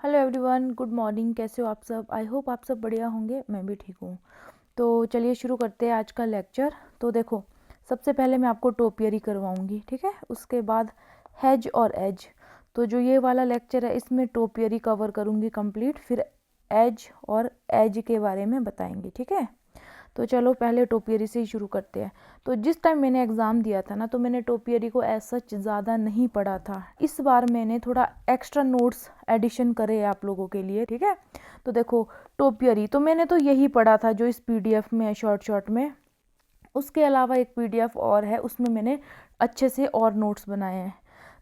Hello everyone, good morning. कैसे हो आप सब? आई होप आप सब बढ़िया होंगे। मैं भी ठीक हूँ। तो चलिए शुरू करते हैं आज का लेक्चर। तो देखो, सबसे पहले मैं आपको टोपियरी करवाऊंगी, ठीक है। उसके बाद हैज और एज। तो जो ये वाला लेक्चर है इसमें टोपियरी कवर करूँगी कंप्लीट, फिर एज और एज के बारे में बताएंगे, ठीक है। तो चलो पहले टोपियरी से ही शुरू करते हैं। तो जिस टाइम मैंने एग्ज़ाम दिया था ना, तो मैंने टोपियरी को एज सच ज़्यादा नहीं पढ़ा था। इस बार मैंने थोड़ा एक्स्ट्रा नोट्स एडिशन करे आप लोगों के लिए, ठीक है। तो देखो, टोपियरी तो मैंने तो यही पढ़ा था जो इस पीडीएफ में है, शॉर्ट शॉर्ट में। उसके अलावा एक पीडीएफ और है, उसमें मैंने अच्छे से और नोट्स बनाए हैं।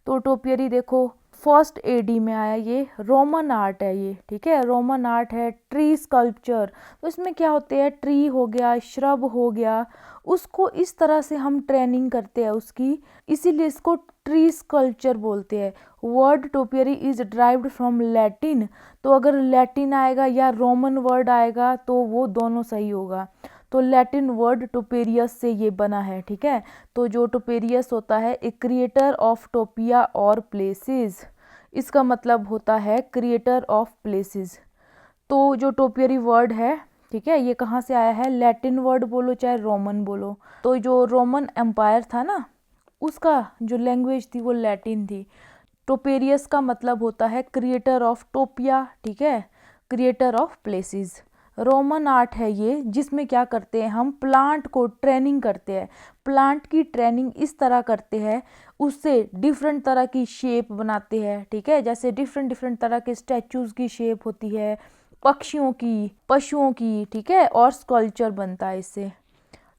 तो टोपियरी देखो, फर्स्ट एडी में आया। ये रोमन आर्ट है, ये ठीक है, रोमन आर्ट है। ट्री स्कल्पचर, तो इसमें क्या होते हैं, ट्री हो गया, श्रब हो गया, उसको इस तरह से हम ट्रेनिंग करते हैं उसकी, इसीलिए इसको ट्री स्कल्पचर बोलते हैं। Word topiary is derived from Latin. तो अगर लैटिन आएगा या रोमन वर्ड आएगा तो वो दोनों सही होगा। तो लैटिन वर्ड टोपेरियस से ये बना है, ठीक है। तो जो टोपेरियस होता है, ए क्रिएटर ऑफ टोपिया और प्लेसेस, इसका मतलब होता है क्रिएटर ऑफ प्लेसेस। तो जो टोपियरी वर्ड है, ठीक है, ये कहाँ से आया है? लैटिन वर्ड बोलो चाहे रोमन बोलो। तो जो रोमन एम्पायर था ना, उसका जो लैंग्वेज थी वो लैटिन थी। टोपेरियस का मतलब होता है क्रिएटर ऑफ टोपिया, ठीक है, creator of places. Roman art है ये, जिसमें क्या करते हैं, हम प्लांट को ट्रेनिंग करते हैं। प्लांट की ट्रेनिंग इस तरह करते हैं, उससे डिफरेंट तरह की शेप बनाते हैं, ठीक है। जैसे डिफरेंट डिफरेंट तरह के स्टैचूज की शेप होती है, पक्षियों की, पशुओं की, ठीक है, और स्कल्पचर बनता है इससे।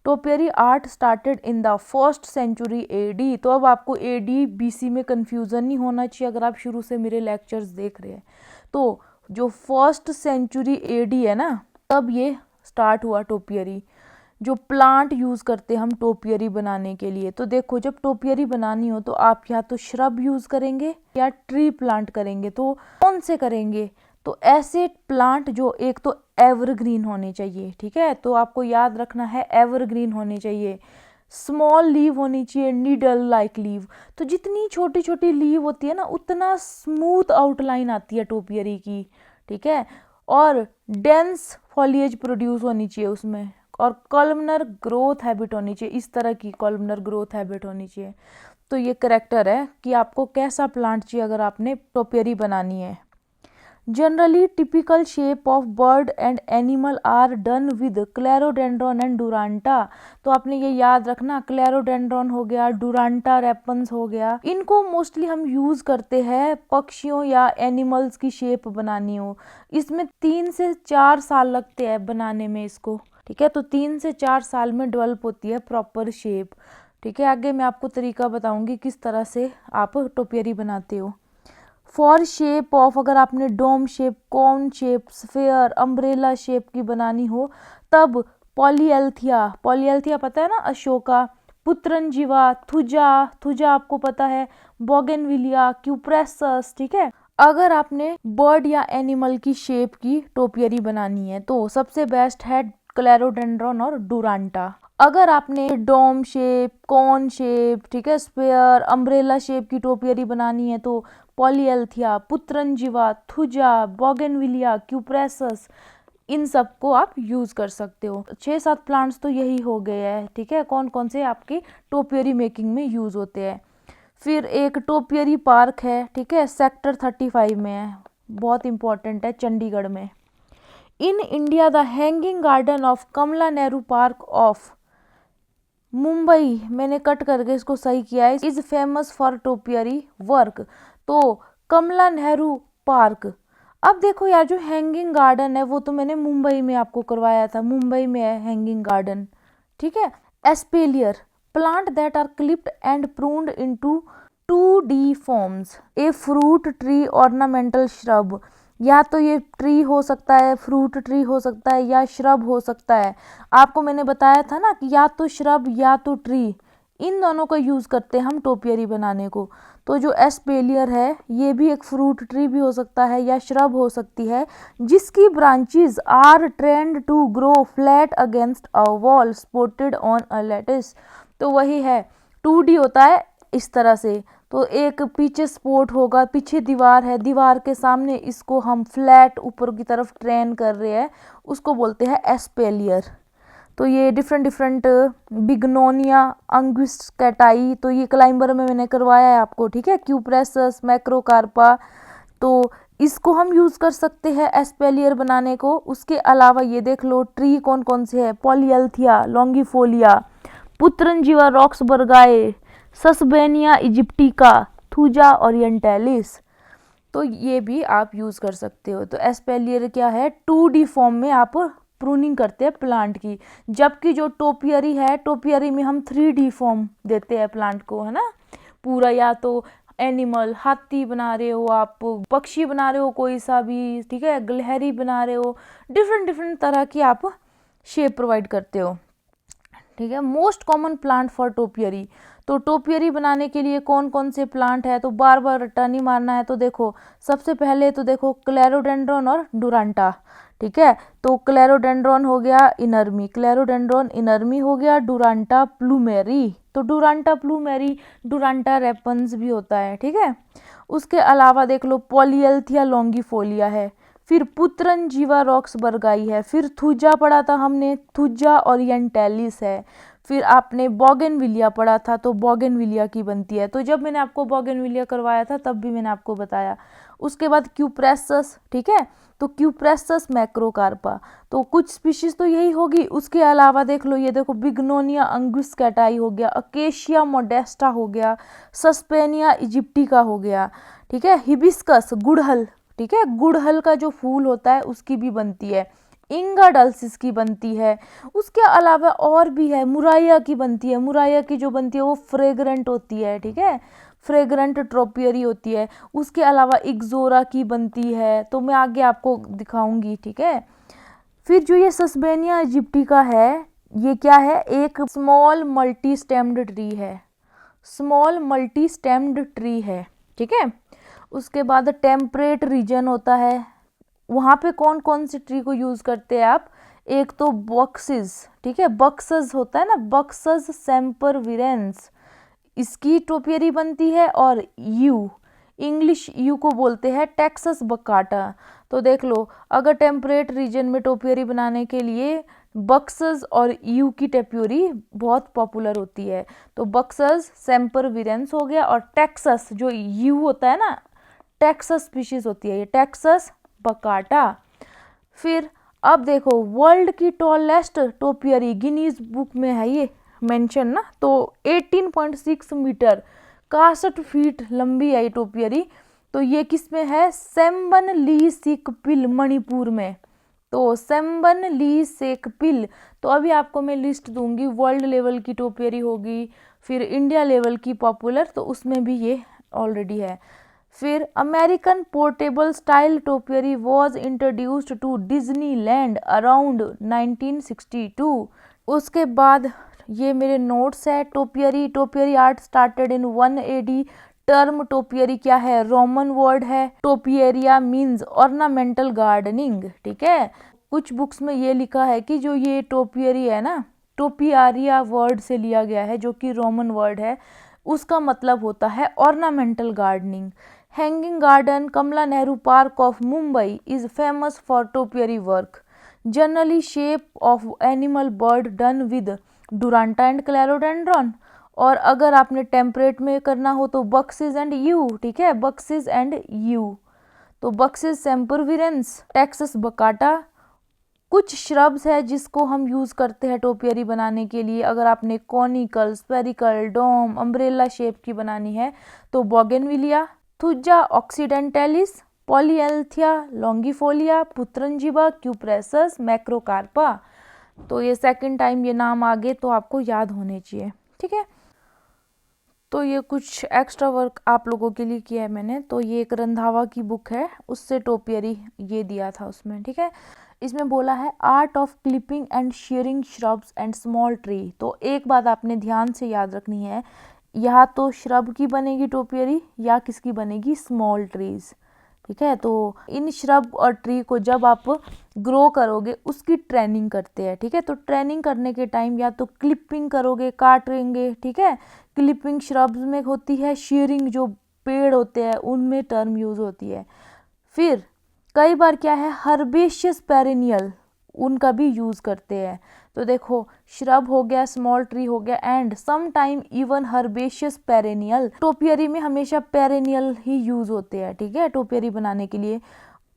Topiary art started in the first century AD. तो अब आपको एडी बीसी में कंफ्यूजन नहीं होना चाहिए अगर आप शुरू से मेरे लेक्चर्स देख रहे हैं। तो जो फर्स्ट सेंचुरी एडी है ना, तब ये स्टार्ट हुआ टोपियरी। जो प्लांट यूज़ करते हैं हम टोपियरी बनाने के लिए, तो देखो, जब टोपियरी बनानी हो तो आप या तो श्रब यूज़ करेंगे या ट्री प्लांट करेंगे। तो कौन से करेंगे? तो ऐसे प्लांट जो एक तो एवरग्रीन होने चाहिए, ठीक है। तो आपको याद रखना है, एवरग्रीन होने चाहिए, स्मॉल लीव होनी चाहिए, नीडल लाइक लीव। तो जितनी छोटी छोटी लीव होती है ना, उतना स्मूथ आउटलाइन आती है टोपियरी की, ठीक है। और डेंस फॉलिएज प्रोड्यूस होनी चाहिए उसमें, और कॉलमनर ग्रोथ हैबिट होनी चाहिए, इस तरह की कॉलमनर ग्रोथ हैबिट होनी चाहिए। तो ये करेक्टर है कि आपको कैसा प्लांट चाहिए अगर आपने टोपियरी बनानी है। Generally typical shape of bird and animal are done with clerodendron and duranta. तो आपने ये याद रखना, क्लेरोडेंड्रॉन हो गया, डुरांटा रेपन्स हो गया, इनको मोस्टली हम यूज करते हैं पक्षियों या एनिमल्स की शेप बनानी हो। इसमें 3 से 4 साल लगते हैं बनाने में इसको, ठीक है। तो 3 से 4 साल में डेवलप होती है प्रॉपर शेप, ठीक है। आगे मैं आपको तरीका बताऊंगी किस तरह से आप टोपियरी बनाते हो। फॉर शेप ऑफ, अगर आपने dome shape, cone shape, sphere, umbrella shape की बनानी हो, तब पॉलीएल्थिया, पॉलीएल्थिया पता है ना, अशोका, पुत्रनजीवा, थुजा, थुजा आपको पता है, बोगेनविलिया, क्यूप्रेसस, ठीक है। अगर आपने बर्ड या एनिमल की शेप की टोपियरी बनानी है तो सबसे बेस्ट है क्लेरोडेंड्रॉन और डुरांटा। अगर आपने डोम शेप, कॉन शेप, ठीक है, स्पेयर, अम्ब्रेला शेप की टोपियरी बनानी है तो पॉलीएल्थिया, पुत्रनजीवा, थुजा, बोगेनविलिया, क्यूप्रेसस, इन सब को आप यूज कर सकते हो। 6-7 प्लांट्स तो यही हो गए हैं, ठीक है, कौन कौन से आपकी टोपियरी मेकिंग में यूज होते हैं। फिर एक टोपियरी पार्क है, ठीक है, सेक्टर 35 में है, बहुत इंपॉर्टेंट है, चंडीगढ़ में। In India the hanging garden of Kamla Nehru park of Mumbai, मैंने कट करके इसको सही किया है, is famous for topiary work. तो कमला नेहरू पार्क। अब देखो यार, जो हैंगिंग गार्डन है वो तो मैंने मुंबई में आपको करवाया था, मुंबई में है हैंगिंग गार्डन, ठीक है। Espalier, plant that are clipped and pruned into 2D forms, a fruit tree ornamental shrub. या तो ये ट्री हो सकता है, फ्रूट ट्री हो सकता है, या श्रब हो सकता है। आपको मैंने बताया था ना कि या तो श्रब या तो ट्री, इन दोनों का यूज करते हैं हम टोपियरी बनाने को। तो जो एस्पेलियर है, ये भी एक फ्रूट ट्री भी हो सकता है या श्रब हो सकती है, जिसकी branches are trained to grow flat against a wall supported on a lattice. तो वही है, 2D होता है इस तरह से। तो एक पीछे स्पोर्ट होगा, पीछे दीवार है, दीवार के सामने इसको हम फ्लैट ऊपर की तरफ ट्रेन कर रहे हैं, उसको बोलते हैं एस्पेलियर। तो ये डिफरेंट डिफरेंट बिग्नोनिया, अंगुइस्कैटाई, तो ये क्लाइंबर में मैंने करवाया है आपको, ठीक है। क्यूप्रेसस, मैक्रोकार्पा, तो इसको हम यूज़ कर सकते हैं एस्पेलियर बनाने को। उसके अलावा ये देख लो ट्री कौन कौन से है, पॉलीएल्थिया, लॉन्गिफोलिया, पुत्रनजीवा रॉक्सबर्गाए, सस्बेनिया इजिप्टिका, थूजा ओरिएंटालिस, तो ये भी आप यूज़ कर सकते हो। तो एस्पेलियर क्या है, 2D फॉर्म में आप प्रूनिंग करते हैं प्लांट की, जबकि जो टोपियरी है, टोपियरी में हम 3D फॉर्म देते हैं प्लांट को, है ना, पूरा। या तो एनिमल, हाथी बना रहे हो आप, पक्षी बना रहे हो कोई सा भी, ठीक है, गिलहरी बना रहे हो, डिफरेंट डिफरेंट तरह की आप शेप प्रोवाइड करते हो, ठीक है। Most common plant for topiary, तो टोपियरी बनाने के लिए कौन कौन से प्लांट है, तो बार बार रट्टा नहीं मारना है। तो देखो सबसे पहले तो देखो क्लेरोडेंड्रॉन और डुरांटा, ठीक है। तो क्लेरोडेंड्रॉन हो गया इनर्मी, क्लेरोडेंड्रॉन इनर्मी हो गया, डुरांटा प्लूमेरी, तो डुरांटा प्लूमेरी, डुरांटा रेपन्स भी होता है, ठीक है। उसके अलावा देख लो पॉलीएल्थिया लॉन्गिफोलिया है, फिर पुत्रनजीवा रॉक्सबर्गाई है, फिर थूजा पढ़ा था हमने, थूजा ओरिएंटालिस है, फिर आपने बोगेनविलिया पढ़ा था, तो बोगेनविलिया की बनती है। तो जब मैंने आपको बोगेनविलिया करवाया था तब भी मैंने आपको बताया। उसके बाद क्यूप्रेसस, ठीक है, तो क्यूप्रेसस मैक्रोकार्पा, तो कुछ स्पीशीज तो यही होगी। उसके अलावा देख लो, ये देखो बिग्नोनिया अंगुइस्कैटाई हो गया, अकेशिया मोडेस्टा हो गया, सस्पेनिया इजिप्टिका हो गया, ठीक है। हिबिस्कस गुड़हल, ठीक है, गुड़हल का जो फूल होता है उसकी भी बनती है। इंगा डल्सिस की बनती है। उसके अलावा और भी है, मुराया की बनती है, मुराया की जो बनती है वो फ्रेग्रेंट होती है, ठीक है, फ्रेग्रेंट ट्रोपियरी होती है। उसके अलावा इग्जोरा की बनती है, तो मैं आगे आपको दिखाऊंगी, ठीक है। फिर जो ये सस्बेनिया इजिप्टिका है, ये क्या है, एक स्मॉल मल्टी स्टेम्ड ट्री है, स्मॉल मल्टी स्टेम्ड ट्री है, ठीक है। उसके बाद टेम्परेट रीजन होता है, वहाँ पे कौन कौन सी ट्री को यूज़ करते हैं आप, एक तो बॉक्सिस, ठीक है, बक्सस होता है ना, बक्सस सेम्परविरेंस, इसकी टोपियरी बनती है। और यू, इंग्लिश यू को बोलते हैं टेक्सस बकाटा। तो देख लो, अगर टेम्परेट रीजन में टोपियरी बनाने के लिए बक्सस और यू की टोपियरी बहुत पॉपुलर होती है। तो बक्सस सेम्परविरेंस हो गया, और टेक्सस जो यू होता है ना, टेक्सस स्पीशीज होती है ये, टेक्सस बकाटा। फिर अब देखो वर्ल्ड की टॉलेस्ट टोपियरी गिनीज बुक में है ये मेंशन ना, तो 18.6 मीटर, 61 फीट लंबी है ये टोपियरी। तो ये किस में है, सेम्बन ली सेकपिल मणिपुर में, तो सेम्बन ली सेकपिल। तो अभी आपको मैं लिस्ट दूंगी, वर्ल्ड लेवल की टोपियरी होगी, फिर इंडिया लेवल की पॉपुलर, तो उसमें भी ये ऑलरेडी है। फिर American portable style topiary was introduced to Disneyland around 1962। उसके बाद ये मेरे नोट्स है, topiary, topiary art started in 1 AD। Term topiary क्या है, रोमन वर्ड है, टोपियरिया मीन्स ऑर्नामेंटल गार्डनिंग, ठीक है। कुछ बुक्स में ये लिखा है कि जो ये टोपियरी है ना, टोपियारिया वर्ड से लिया गया है, जो कि रोमन वर्ड है, उसका मतलब होता है ornamental gardening. Hanging Garden, Kamla Nehru park of Mumbai is famous for topiary work, generally shape of animal bird done with duranta and clerodendron. और अगर आपने टेम्परेट में करना हो तो बक्सिस एंड यू, ठीक है, बक्सिस एंड यू, तो बक्सिस सेम्परविरेंस, टेक्सस बकाटा। कुछ श्रब्स है जिसको हम यूज़ करते हैं टोपियरी बनाने के लिए, अगर आपने कॉनिकल, स्पेरिकल, डोम, अम्ब्रेला शेप की बनानी है तो बोगेनविलिया, थूजा ऑक्सीडेंटलिस, पॉलीएल्थिया लॉन्गिफोलिया, पुत्रनजीवा, क्यूप्रेसस, मैक्रोकार्पा। तो ये सेकंड टाइम ये नाम आगे तो आपको याद होने चाहिए, ठीक है। तो ये कुछ एक्स्ट्रा वर्क आप लोगों के लिए किया है मैंने। तो ये एक रंधावा की बुक है, उससे टोपियरी ये दिया था उसमें, ठीक है। इसमें बोला है art of clipping and shearing shrubs and small tree. तो एक बात आपने ध्यान से याद रखनी है, या तो श्रब की बनेगी टोपियरी या किसकी बनेगी, स्मॉल ट्रीज, ठीक है। तो इन श्रब और ट्री को जब आप ग्रो करोगे उसकी ट्रेनिंग करते हैं, ठीक है। तो ट्रेनिंग करने के टाइम या तो क्लिपिंग करोगे, काटेंगे, ठीक है। क्लिपिंग श्रब्स में होती है, शेयरिंग जो पेड़ होते हैं उनमें टर्म यूज होती है। फिर कई बार क्या है, हर्बेशियस पेरिनियल उनका भी यूज करते हैं। तो देखो, श्रब हो गया, स्मॉल ट्री हो गया, and some time even herbaceous perennial. Topiary में हमेशा पेरेनियल ही यूज होते हैं, ठीक है, टोपियरी बनाने के लिए।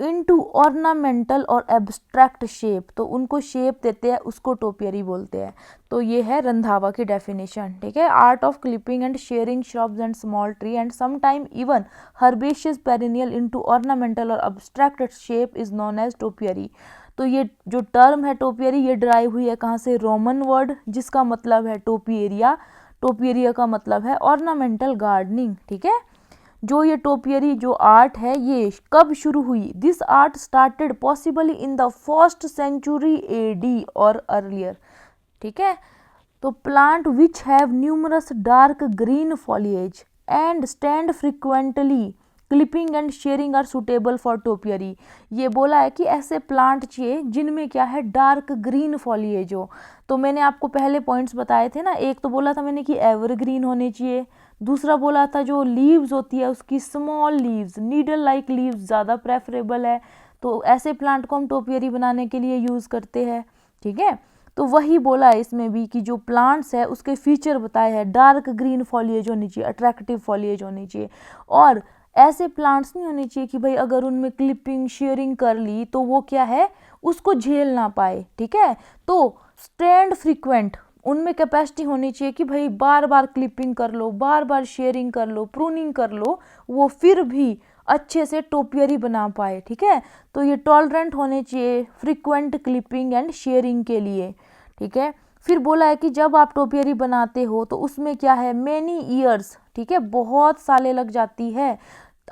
इनटू ऑर्नामेंटल और एब्स्ट्रैक्ट शेप, तो उनको शेप देते हैं, उसको टोपियरी बोलते हैं। तो ये है रंधावा की डेफिनेशन, ठीक है। Art of clipping and shearing shrubs and small tree and some time even herbaceous perennial into ornamental और abstract shape is known as topiary. तो ये जो टर्म है टोपियरी, ये ड्राइव हुई है कहाँ से, रोमन वर्ड जिसका मतलब है टोपिएरिया। टोपिएरिया का मतलब है ऑर्नामेंटल गार्डनिंग, ठीक है। जो ये टोपियरी जो आर्ट है ये कब शुरू हुई, this art started possibly in the first century AD और अर्लियर, ठीक है। तो plant which have numerous dark green foliage and stand frequently clipping and shearing are suitable for topiary. ये बोला है कि ऐसे प्लांट चाहिए जिनमें क्या है, डार्क ग्रीन फॉलिएज हो। तो मैंने आपको पहले पॉइंट्स बताए थे ना, एक तो बोला था मैंने कि एवरग्रीन होने चाहिए, दूसरा बोला था जो लीव्स होती है उसकी small leaves, needle like leaves ज़्यादा प्रेफरेबल है। तो ऐसे प्लांट को हम टोपियरी बनाने के लिए यूज़ करते हैं, ठीक है। तो वही बोला है इसमें भी कि जो प्लांट्स है उसके फीचर बताए हैं, डार्क ग्रीन फॉलिएज होनी चाहिए, अट्रैक्टिव फॉलिएज होनी चाहिए, और ऐसे प्लांट्स नहीं होने चाहिए कि भाई अगर उनमें क्लिपिंग शेयरिंग कर ली तो वो क्या है, उसको झेल ना पाए, ठीक है। तो स्टैंड फ्रीक्वेंट, उनमें कैपेसिटी होनी चाहिए कि भाई बार बार क्लिपिंग कर लो, बार बार शेयरिंग कर लो, प्रूनिंग कर लो, वो फिर भी अच्छे से टोपियरी बना पाए, ठीक है। तो ये टॉलरेंट होने चाहिए फ्रीक्वेंट क्लिपिंग एंड शेयरिंग के लिए, ठीक है। फिर बोला है कि जब आप टोपियरी बनाते हो तो उसमें क्या है, मेनी ईयर्स, ठीक है, बहुत सालें लग जाती है,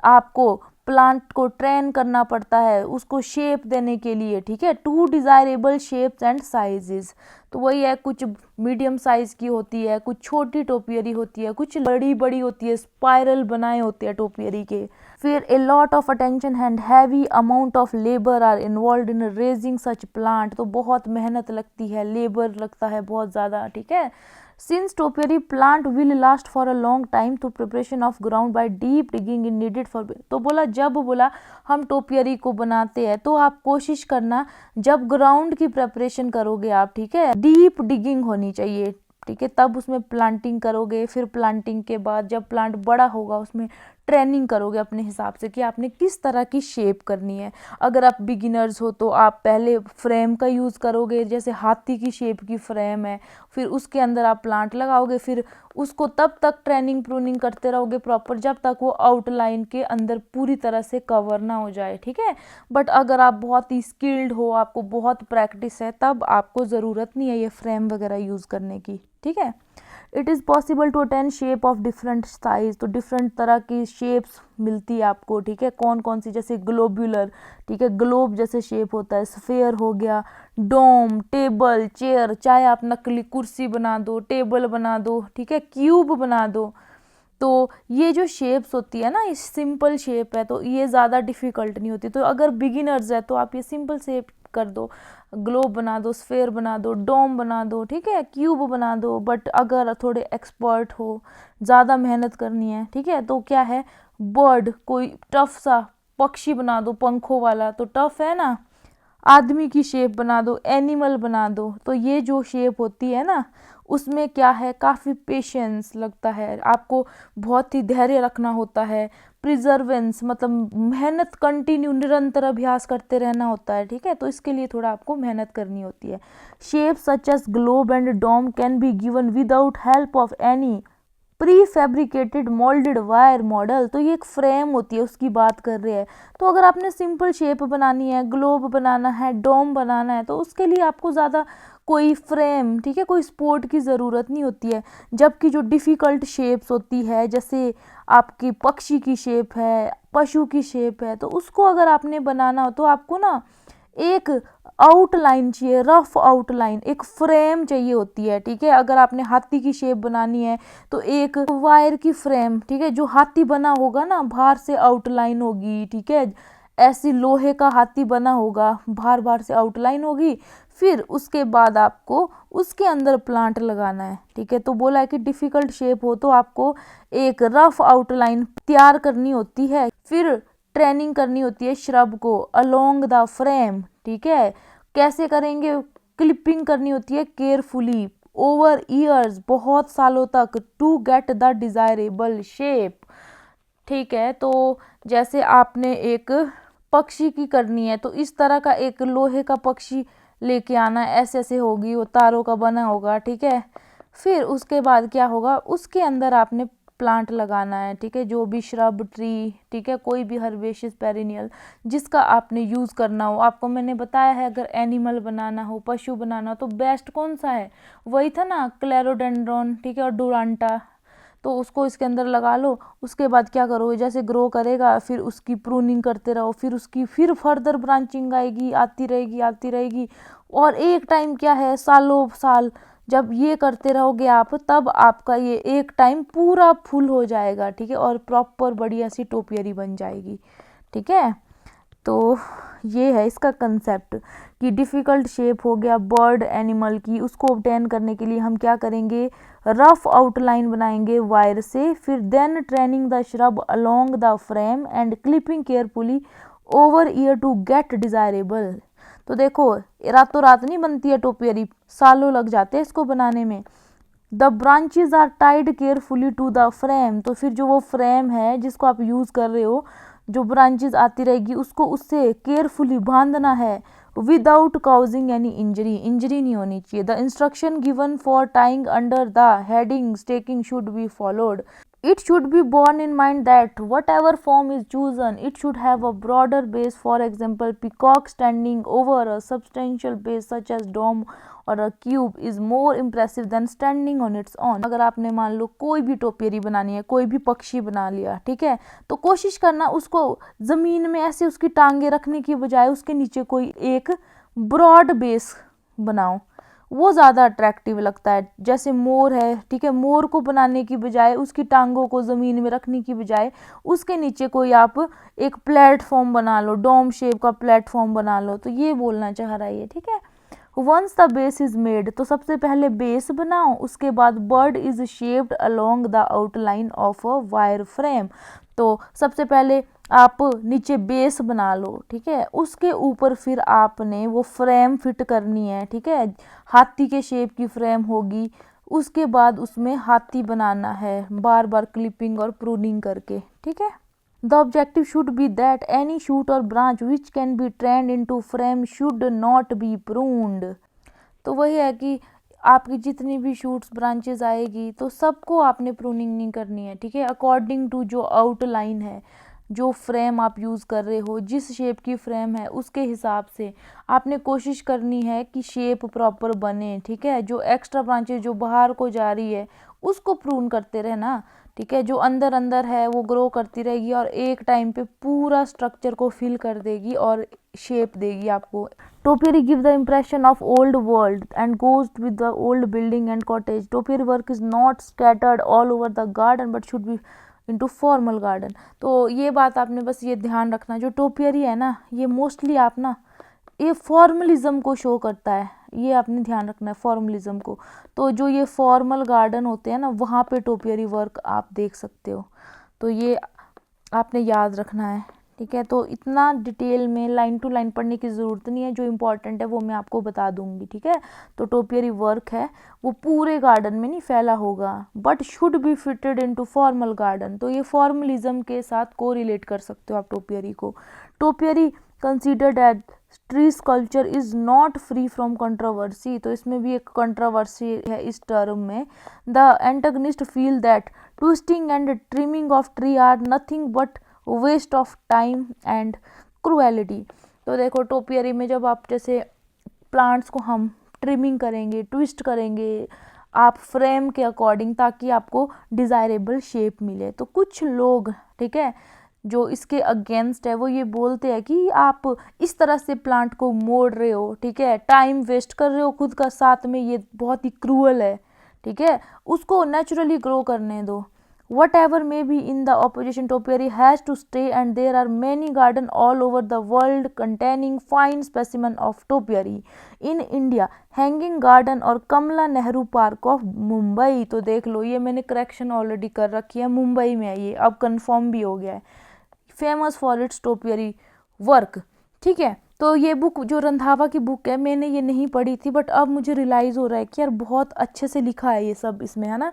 आपको प्लांट को ट्रेन करना पड़ता है उसको शेप देने के लिए, ठीक है, to desirable shapes and sizes. तो वही है, कुछ मीडियम साइज की होती है, कुछ छोटी टोपियरी होती है, कुछ बड़ी बड़ी होती है, स्पाइरल बनाए होते हैं टोपियरी के। फिर a lot of attention and heavy amount of labour are involve in raising such plant. तो बहुत मेहनत लगती है, लेबर लगता है बहुत ज़्यादा, ठीक है। Since topiary plant will last for a long time to preparation of ground by deep digging is needed for, तो बोला जब बोला हम टोपियरी को बनाते हैं तो आप कोशिश करना जब ग्राउंड की प्रेपरेशन करोगे आप, ठीक है, डीप डिगिंग होनी चाहिए, ठीक है, तब उसमें प्लांटिंग करोगे। फिर प्लांटिंग के बाद जब प्लांट बड़ा होगा उसमें ट्रेनिंग करोगे अपने हिसाब से कि आपने किस तरह की शेप करनी है। अगर आप बिगिनर्स हो तो आप पहले फ्रेम का यूज़ करोगे, जैसे हाथी की शेप की फ्रेम है, फिर उसके अंदर आप प्लांट लगाओगे, फिर उसको तब तक ट्रेनिंग प्रूनिंग करते रहोगे प्रॉपर जब तक वो आउटलाइन के अंदर पूरी तरह से कवर ना हो जाए, ठीक है। बट अगर आप बहुत ही स्किल्ड हो, आपको बहुत प्रैक्टिस है, तब आपको ज़रूरत नहीं है ये फ्रेम वगैरह यूज़ करने की, ठीक है। It is possible to attain shape of different size, तो डिफरेंट तरह की शेप्स मिलती है आपको, ठीक है। कौन कौन सी, जैसे ग्लोब्यूलर, ठीक है, ग्लोब जैसे शेप होता है, स्फेयर हो गया, डोम, टेबल, चेयर, चाहे आप नकली कुर्सी बना दो, टेबल बना दो, ठीक है, क्यूब बना दो। तो ये जो शेप्स होती है ना, ये सिंपल शेप है तो ये ज़्यादा डिफ़िकल्ट नहीं होती। तो अगर बिगिनर्स है तो आप ये सिंपल शेप कर दो, ग्लोब बना दो, स्फेयर बना दो, डोम बना दो, ठीक है, क्यूब बना दो। बट अगर थोड़े एक्सपर्ट हो, ज़्यादा मेहनत करनी है, ठीक है, तो क्या है, बर्ड, कोई टफ सा पक्षी बना दो पंखों वाला, तो टफ है ना, आदमी की शेप बना दो, एनिमल बना दो। तो ये जो शेप होती है ना उसमें क्या है, काफ़ी पेशेंस लगता है, आपको बहुत ही धैर्य रखना होता है, प्रिजर्वेंस मतलब मेहनत, कंटिन्यू निरंतर अभ्यास करते रहना होता है, ठीक है। तो इसके लिए थोड़ा आपको मेहनत करनी होती है। Shape such as globe and dome can be given without help of any prefabricated moulded wire model. तो ये एक फ्रेम होती है उसकी बात कर रहे हैं। तो अगर आपने सिंपल शेप बनानी है, ग्लोब बनाना है, डोम बनाना है, तो उसके लिए आपको ज़्यादा कोई फ्रेम, ठीक है, कोई सपोर्ट की ज़रूरत नहीं होती है। जबकि जो डिफ़िकल्ट शेप्स होती है, जैसे आपकी पक्षी की शेप है, पशु की शेप है, तो उसको अगर आपने बनाना हो तो आपको ना एक आउटलाइन चाहिए, रफ आउटलाइन, एक फ्रेम चाहिए होती है, ठीक है। अगर आपने हाथी की शेप बनानी है तो एक वायर की फ्रेम, ठीक है, जो हाथी बना होगा ना बाहर से आउटलाइन होगी, ठीक है, ऐसी लोहे का हाथी बना होगा, बाहर बाहर से आउटलाइन होगी, फिर उसके बाद आपको उसके अंदर प्लांट लगाना है, ठीक है। तो बोला है कि डिफिकल्ट शेप हो तो आपको एक रफ आउटलाइन तैयार करनी होती है, फिर ट्रेनिंग करनी होती है श्रब को अलोंग द फ्रेम, ठीक है। कैसे करेंगे, क्लिपिंग करनी होती है केयरफुली ओवर ईयर्स, बहुत सालों तक, to get the desirable shape, ठीक है। तो जैसे आपने एक पक्षी की करनी है तो इस तरह का एक लोहे का पक्षी लेके आना है, ऐसे ऐसे होगी, वो तारों का बना होगा, ठीक है। फिर उसके बाद क्या होगा, उसके अंदर आपने प्लांट लगाना है, ठीक है, जो भी श्रब ट्री, ठीक है, कोई भी हर्बेशियस पेरिनियल जिसका आपने यूज़ करना हो। आपको मैंने बताया है अगर एनिमल बनाना हो, पशु बनाना हो तो बेस्ट कौन सा है, वही था ना, क्लेरोडेंड्रॉन, ठीक है, और डुरांटा। तो उसको इसके अंदर लगा लो। उसके बाद क्या करोगे, जैसे ग्रो करेगा फिर उसकी प्रूनिंग करते रहो, फिर उसकी फिर फर्दर ब्रांचिंग आएगी, आती रहेगी आती रहेगी। और एक टाइम क्या है, सालों साल जब ये करते रहोगे आप, तब आपका ये एक टाइम पूरा फुल हो जाएगा, ठीक है, और प्रॉपर बढ़िया सी टोपियरी बन जाएगी, ठीक है। तो ये है इसका कंसेप्ट कि डिफ़िकल्ट शेप हो गया बर्ड एनिमल की, उसको ऑब्टेन करने के लिए हम क्या करेंगे, रफ आउटलाइन बनाएंगे वायर से, फिर then training the shrub along the frame and clipping carefully over year to get desirable. तो देखो रातों रात नहीं बनती है टोपियरी, सालों लग जाते हैं इसको बनाने में। The branches are tied carefully to the frame, तो फिर जो वो फ्रेम है जिसको आप यूज़ कर रहे हो, जो ब्रांचेज आती रहेगी उसको उससे केयरफुली बांधना है without causing any injury, injury नहीं होनी चाहिए। The instruction given for tying under the heading staking should be followed. It should be borne in mind that whatever form is chosen, it should have a broader base. For example, peacock standing over a substantial base such as dome or a cube is more impressive than standing on its own. अगर आपने मान लो कोई भी topiary बनानी है, कोई भी पक्षी बना लिया, ठीक है, तो कोशिश करना उसको ज़मीन में ऐसे उसकी टांगे रखने की बजाय उसके नीचे कोई एक ब्रॉड बेस बनाओ, वो ज़्यादा अट्रैक्टिव लगता है। जैसे मोर है, ठीक है, मोर को बनाने की बजाय उसकी टांगों को ज़मीन में रखने की बजाय उसके नीचे कोई आप एक प्लेटफॉर्म बना लो, डोम शेप का प्लेटफॉर्म बना लो। तो ये बोलना चाह रहा है ये, ठीक है। Once the base is made, तो सबसे पहले बेस बनाओ, उसके बाद bird is shaped along the outline of a wire frame. तो सबसे पहले आप नीचे बेस बना लो, ठीक है, उसके ऊपर फिर आपने वो फ्रेम फिट करनी है, ठीक है, हाथी के शेप की फ्रेम होगी। उसके बाद उसमें हाथी बनाना है बार बार क्लिपिंग और प्रूनिंग करके, ठीक है। The objective should be that any shoot और branch which can be trained into frame should not be pruned. तो वही है कि आपकी जितनी भी शूट्स ब्रांचेस आएगी तो सबको आपने प्रूनिंग नहीं करनी है, ठीक है, अकॉर्डिंग टू जो आउटलाइन है, जो फ्रेम आप यूज़ कर रहे हो, जिस शेप की फ्रेम है उसके हिसाब से आपने कोशिश करनी है कि शेप प्रॉपर बने, ठीक है। जो एक्स्ट्रा ब्रांचेस जो बाहर को जा रही है उसको प्रून करते रहना, ठीक है, जो अंदर अंदर है वो ग्रो करती रहेगी और एक टाइम पे पूरा स्ट्रक्चर को फिल कर देगी और शेप देगी आपको। Topiary give the impression of old world and goes with the old building and cottage. Topiary work is not scattered all over the garden but should be into formal garden. तो ये बात आपने बस ये ध्यान रखना, जो टोपियरी है ना ये मोस्टली आप ना ये फॉर्मलिज्म को शो करता है, ये आपने ध्यान रखना है फॉर्मलिज्म को। तो जो ये फॉर्मल गार्डन होते हैं ना वहाँ पे टोपियरी वर्क आप देख सकते हो, तो ये आपने याद रखना है, ठीक है। तो इतना डिटेल में लाइन टू लाइन पढ़ने की ज़रूरत नहीं है, जो इम्पोर्टेंट है वो मैं आपको बता दूंगी, ठीक है। तो टोपियरी वर्क है वो पूरे गार्डन में नहीं फैला होगा, but should be fitted into formal garden. तो ये फॉर्मलिज्म के साथ को रिलेट कर सकते हो आप टोपियरी को। Topiary considered as tree sculpture is not free from controversy. तो इसमें भी एक कंट्रोवर्सी है इस टर्म में। The antagonist feel that twisting and trimming of tree are nothing but waste of time and cruelty. तो देखो टोपियरी में जब आप जैसे प्लांट्स को हम ट्रिमिंग करेंगे, ट्विस्ट करेंगे आप फ्रेम के अकॉर्डिंग ताकि आपको डिज़ायरेबल शेप मिले, तो कुछ लोग, ठीक है, जो इसके अगेंस्ट है वो ये बोलते हैं कि आप इस तरह से प्लांट को मोड़ रहे हो, ठीक है, टाइम वेस्ट कर रहे हो खुद का, साथ में ये बहुत ही क्रूअल है, ठीक है, उसको नेचुरली ग्रो करने दो। Whatever may be in the opposition, topiary has to stay, and there are many gardens all over the world containing fine specimen of topiary. In India, Hanging Garden और कमला Nehru park of Mumbai, तो देख लो ये मैंने correction already कर रखी है, मुंबई में है ये, अब कंफर्म भी हो गया है, famous for its topiary work, ठीक है। तो ये बुक जो रंधावा की बुक है, मैंने ये नहीं पढ़ी थी, बट अब मुझे रियलाइज़ हो रहा है कि यार बहुत अच्छे से लिखा है ये सब इसमें, है ना।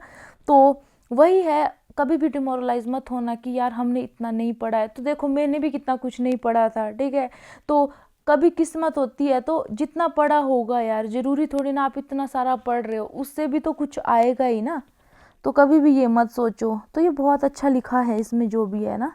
तो वही है, कभी भी डिमोरलाइज मत होना कि यार हमने इतना नहीं पढ़ा है। तो देखो मैंने भी कितना कुछ नहीं पढ़ा था, ठीक है, तो कभी किस्मत होती है तो जितना पढ़ा होगा यार, ज़रूरी थोड़ी ना आप इतना सारा पढ़ रहे हो, उससे भी तो कुछ आएगा ही ना, तो कभी भी ये मत सोचो। तो ये बहुत अच्छा लिखा है इसमें जो भी है ना।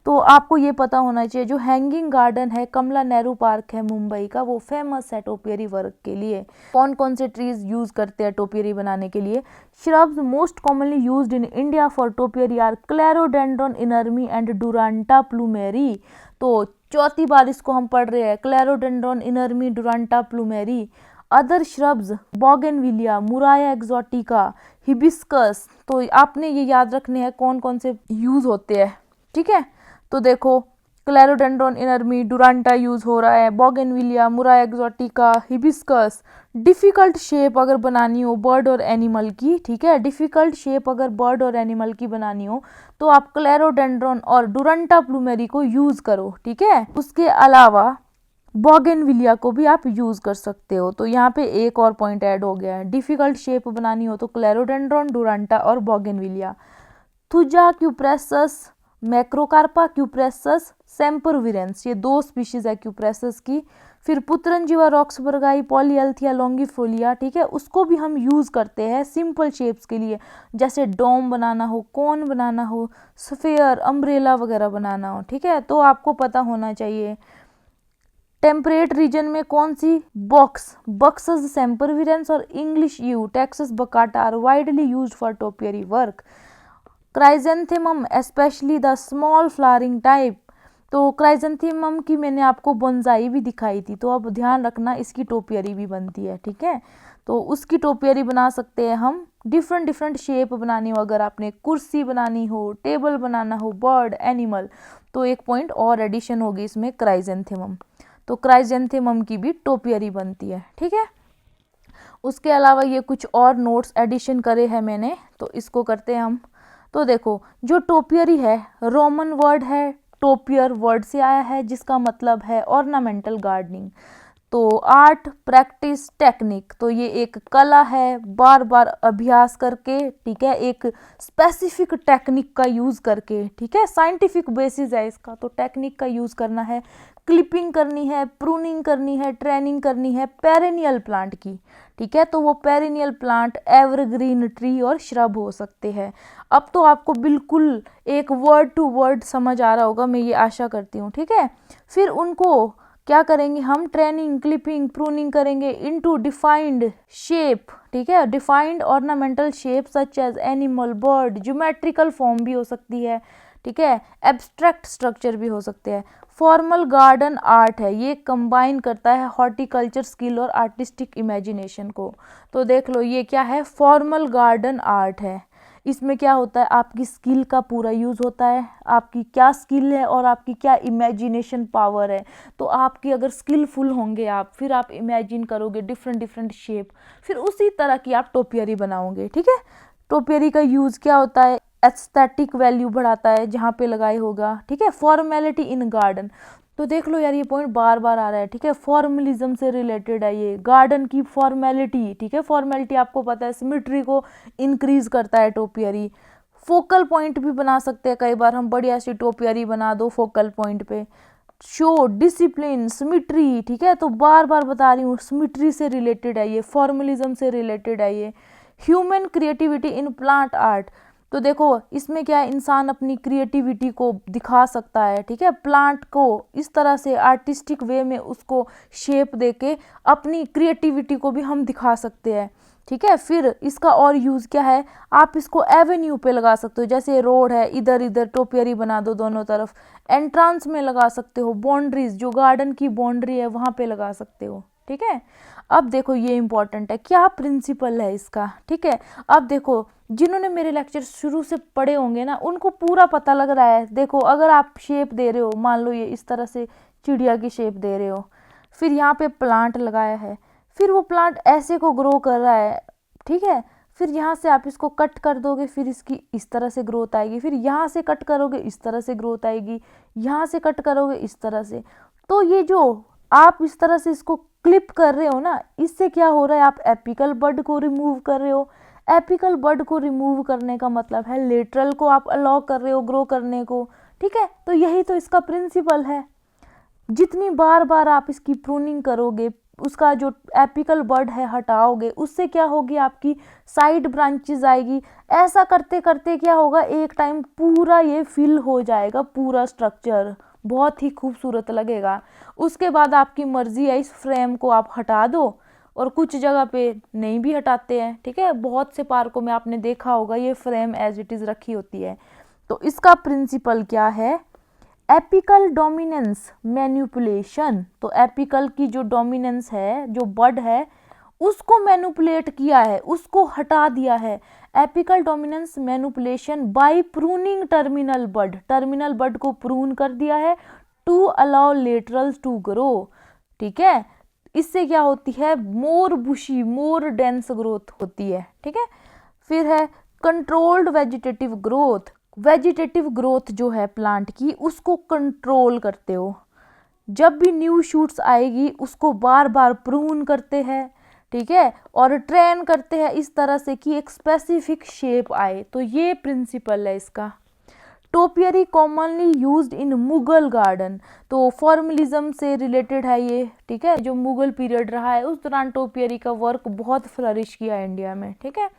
तो आपको ये पता होना चाहिए, जो हैंगिंग गार्डन है कमला नेहरू पार्क है मुंबई का, वो फेमस है टोपियरी वर्क के लिए। कौन कौन से ट्रीज यूज करते हैं टोपियरी बनाने के लिए? Shrubs most commonly used in India for topiary are clerodendron inermi and duranta plumeri. तो चौथी बार इसको हम पढ़ रहे हैं, clerodendron inermi duranta plumeri. Other shrubs bougainvillea, murraya exotica, hibiscus. तो आपने ये याद रखने हैं कौन कौन से यूज होते हैं, ठीक है। तो देखो क्लेरोडेंड्रॉन इनर्मी डुरांटा यूज हो रहा है, bougainvillea, murraya exotica, hibiscus. Difficult shape अगर बनानी हो बर्ड और एनिमल की, ठीक है, डिफिकल्ट शेप अगर बर्ड और एनिमल की बनानी हो तो आप क्लेरोडेंड्रॉन और डुरांटा प्लूमेरी को यूज करो, ठीक है। उसके अलावा बोगेनविलिया को भी आप यूज कर सकते हो। तो यहाँ पे एक और पॉइंट ऐड हो गया है, डिफिकल्ट शेप बनानी हो तो क्लेरोडेंड्रॉन, डुरांटा और बोगेनविलिया। थुजा क्यूप्रेसस, मैक्रोकार्पा क्यूप्रेसस, सेम्परविरेंस, ये 2 स्पीशीज है क्यूप्रेसस की। फिर पुत्रंजीवा रॉक्सबर्गाई, पॉलीएल्थिया लॉन्गिफोलिया, ठीक है, उसको भी हम यूज करते हैं सिंपल शेप्स के लिए, जैसे डोम बनाना हो, कोन बनाना हो, स्फेयर, अम्ब्रेला वगैरह बनाना हो, ठीक है। तो आपको पता होना चाहिए टेम्परेट रीजन में कौन सी, बक्सस सेम्परविरेंस और English yew Taxus baccata are widely used for topiary work. Chrysanthemum specially the small flowering type. तो क्राइजेंथेमम की मैंने आपको बोनसाई भी दिखाई थी, तो अब ध्यान रखना इसकी टोपियरी भी बनती है, ठीक है। तो उसकी टोपियरी बना सकते हैं हम, डिफरेंट डिफरेंट शेप बनानी हो, अगर आपने कुर्सी बनानी हो, टेबल बनाना हो, बर्ड, एनिमल, तो एक पॉइंट और एडिशन होगी इसमें क्राइजेंथेमम। तो क्राइजेंथेमम की भी टोपियरी बनती है, ठीक है। उसके अलावा ये कुछ और नोट्स एडिशन करे हैं मैंने, तो इसको करते हैं हम। तो देखो जो टोपियरी है, रोमन वर्ड है, टोपियर वर्ड से आया है जिसका मतलब है ऑर्नामेंटल गार्डनिंग। तो आर्ट, प्रैक्टिस, टेक्निक, तो ये एक कला है, बार बार अभ्यास करके, ठीक है, एक स्पेसिफिक टेक्निक का यूज करके, ठीक है, साइंटिफिक बेसिस है इसका, तो टेक्निक का यूज करना है, क्लिपिंग करनी है, प्रूनिंग करनी है, ट्रेनिंग करनी है पेरेनियल प्लांट की, ठीक है। तो वो पेरेनियल प्लांट एवरग्रीन ट्री और श्रब हो सकते हैं। अब तो आपको बिल्कुल एक वर्ड टू वर्ड समझ आ रहा होगा, मैं ये आशा करती हूँ, ठीक है। फिर उनको क्या करेंगे हम, ट्रेनिंग, क्लिपिंग, प्रूनिंग करेंगे इनटू डिफाइंड शेप, ठीक है, defined ornamental shape such as animal, bird, geometrical form भी हो सकती है, ठीक है, एब्स्ट्रैक्ट स्ट्रक्चर भी हो सकते हैं। फॉर्मल गार्डन आर्ट है, ये कंबाइन करता है हॉर्टिकल्चर स्किल और आर्टिस्टिक इमेजिनेशन को। तो देख लो ये क्या है, फॉर्मल गार्डन आर्ट है। इसमें क्या होता है, आपकी स्किल का पूरा यूज़ होता है, आपकी क्या स्किल है और आपकी क्या इमेजिनेशन पावर है। तो आपकी अगर स्किलफुल होंगे आप, फिर आप इमेजिन करोगे डिफरेंट डिफरेंट शेप, फिर उसी तरह की आप टोपियरी बनाओगे, ठीक है। टोपियरी का यूज़ क्या होता है, एस्थेटिक वैल्यू बढ़ाता है जहाँ पे लगाए होगा, ठीक है। फॉर्मेलिटी इन गार्डन, तो देख लो यार ये पॉइंट बार बार आ रहा है, ठीक है, फॉर्मलिज्म से रिलेटेड है ये, गार्डन की फॉर्मेलिटी, ठीक है। फॉर्मेलिटी आपको पता है सिमेट्री को इंक्रीज करता है टोपियरी। फोकल पॉइंट भी बना सकते हैं, कई बार हम बढ़िया सी टोपियरी बना दो फोकल पॉइंट पे। शो डिसिप्लिन, सिमेट्री, ठीक है, तो बार बार बता रही हूँ सिमेट्री से रिलेटेड है ये, फॉर्मलिज्म से रिलेटेड है ये। Human creativity in plant art, तो देखो इसमें क्या है, इंसान अपनी क्रिएटिविटी को दिखा सकता है, ठीक है, प्लांट को इस तरह से आर्टिस्टिक वे में उसको शेप देके अपनी क्रिएटिविटी को भी हम दिखा सकते हैं, ठीक है। फिर इसका और यूज़ क्या है, आप इसको एवेन्यू पे लगा सकते हो, जैसे रोड है, इधर इधर टोपियरी बना दो दोनों तरफ। एंट्रांस में लगा सकते हो, बाउंड्रीज जो गार्डन की बाउंड्री है वहाँ पे लगा सकते हो। ठीक है। अब देखो ये इंपॉर्टेंट है, क्या प्रिंसिपल है इसका। ठीक है। अब देखो जिन्होंने मेरे लेक्चर शुरू से पढ़े होंगे ना, उनको पूरा पता लग रहा है। देखो अगर आप शेप दे रहे हो, मान लो ये इस तरह से चिड़िया की शेप दे रहे हो, फिर यहाँ पे प्लांट लगाया है, फिर वो प्लांट ऐसे को ग्रो कर रहा है। ठीक है। फिर यहाँ से आप इसको कट कर दोगे, फिर इसकी इस तरह से ग्रोथ आएगी, फिर यहाँ से कट करोगे इस तरह से ग्रोथ आएगी, यहाँ से कट करोगे इस तरह से। तो ये जो आप इस तरह से इसको क्लिप कर रहे हो ना, इससे क्या हो रहा है, आप एपिकल बड को रिमूव कर रहे हो। एपिकल बड को रिमूव करने का मतलब है लेटरल को आप अलाउ कर रहे हो ग्रो करने को। ठीक है। तो यही तो इसका प्रिंसिपल है। जितनी बार बार आप इसकी प्रूनिंग करोगे, उसका जो एपिकल बड है हटाओगे, उससे क्या होगी, आपकी साइड ब्रांचेस आएगी। ऐसा करते करते क्या होगा, एक टाइम पूरा ये फिल हो जाएगा, पूरा स्ट्रक्चर बहुत ही खूबसूरत लगेगा। उसके बाद आपकी मर्जी है, इस फ्रेम को आप हटा दो, और कुछ जगह पे नहीं भी हटाते हैं। ठीक है। बहुत से पार्कों में आपने देखा होगा ये फ्रेम एज इट इज़ रखी होती है। तो इसका प्रिंसिपल क्या है, एपिकल डोमिनेंस मैनिपुलेशन। तो एपिकल की जो डोमिनेंस है, जो बड है, उसको मैनिपुलेट किया है, उसको हटा दिया है। Apical dominance manipulation by pruning terminal bud, terminal bud को प्रून कर दिया है to allow laterals to grow. ठीक है। इससे क्या होती है, मोर बुशी, मोर डेंस ग्रोथ होती है। ठीक है। फिर है controlled vegetative growth. Vegetative growth जो है प्लांट की, उसको कंट्रोल करते हो। जब भी न्यू शूट्स आएगी उसको बार बार प्रून करते हैं। ठीक है। और ट्रेन करते हैं इस तरह से कि एक स्पेसिफिक शेप आए। तो ये प्रिंसिपल है इसका। टोपियरी कॉमनली यूज्ड इन मुगल गार्डन। तो फॉर्मलिज्म से रिलेटेड है ये। ठीक है। जो मुगल पीरियड रहा है उस दौरान टोपियरी का वर्क बहुत फ्लरिश किया इंडिया में। ठीक है।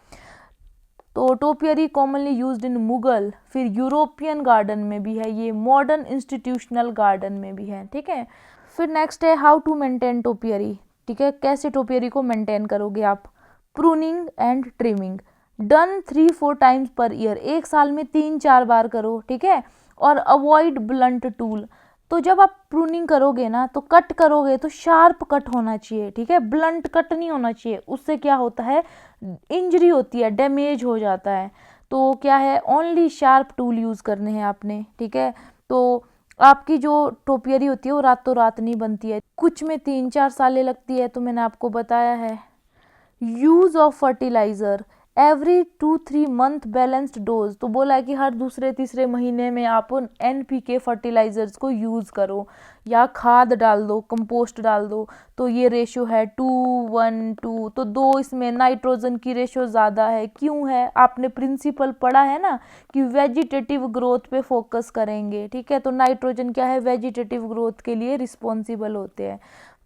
तो टोपियरी कॉमनली यूज्ड इन मुगल, फिर यूरोपियन गार्डन में भी है ये, मॉडर्न इंस्टीट्यूशनल गार्डन में भी है। ठीक है। फिर नेक्स्ट है हाउ टू मेंटेन टोपियरी। ठीक है। कैसे टोपियरी को मेंटेन करोगे आप, pruning and trimming done 3-4 times per year, एक साल में 3-4 बार करो। ठीक है। और अवॉइड ब्लंट टूल। तो जब आप प्रूनिंग करोगे ना, तो कट करोगे तो शार्प कट होना चाहिए। ठीक है। ब्लंट कट नहीं होना चाहिए, उससे क्या होता है, इंजरी होती है, डैमेज हो जाता है। तो क्या है, ओनली शार्प टूल यूज़ करने हैं आपने। ठीक है। तो आपकी जो टोपियरी होती है वो रातों रात नहीं बनती है, कुछ में 3-4 सालें लगती है। तो मैंने आपको बताया है। Use of fertiliser every 2-3 month balanced dose. तो बोला है कि हर दूसरे तीसरे महीने में आप NPK फर्टिलाइजर्स को यूज़ करो, या खाद डाल दो, कंपोस्ट डाल दो। तो ये रेशो है 2:1:2। तो 2 इसमें नाइट्रोजन की रेशो ज़्यादा है। क्यों है, आपने प्रिंसिपल पढ़ा है ना कि वेजिटेटिव ग्रोथ पे फोकस करेंगे। ठीक है। तो नाइट्रोजन क्या है, वेजिटेटिव ग्रोथ के लिए रिस्पॉन्सिबल होते हैं।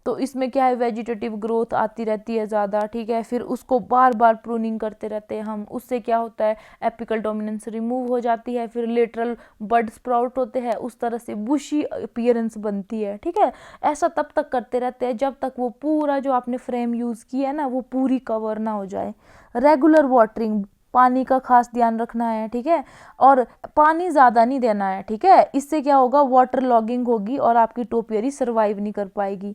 तो इसमें क्या है, वेजिटेटिव ग्रोथ आती रहती है ज़्यादा। ठीक है। फिर उसको बार बार प्रूनिंग करते रहते हैं हम, उससे क्या होता है, एपिकल डोमिनेंस रिमूव हो जाती है, फिर लेटरल बड स्प्राउट होते हैं, उस तरह से बुशी अपीयरेंस बनती है। ठीक है। ऐसा तब तक करते रहते हैं जब तक वो पूरा जो आपने फ्रेम यूज़ किया है ना, वो पूरी कवर ना हो जाए। रेगुलर वाटरिंग, पानी का खास ध्यान रखना है। ठीक है। और पानी ज़्यादा नहीं देना है। ठीक है। इससे क्या होगा, वाटर लॉगिंग होगी और आपकी टोपियरी सर्वाइव नहीं कर पाएगी।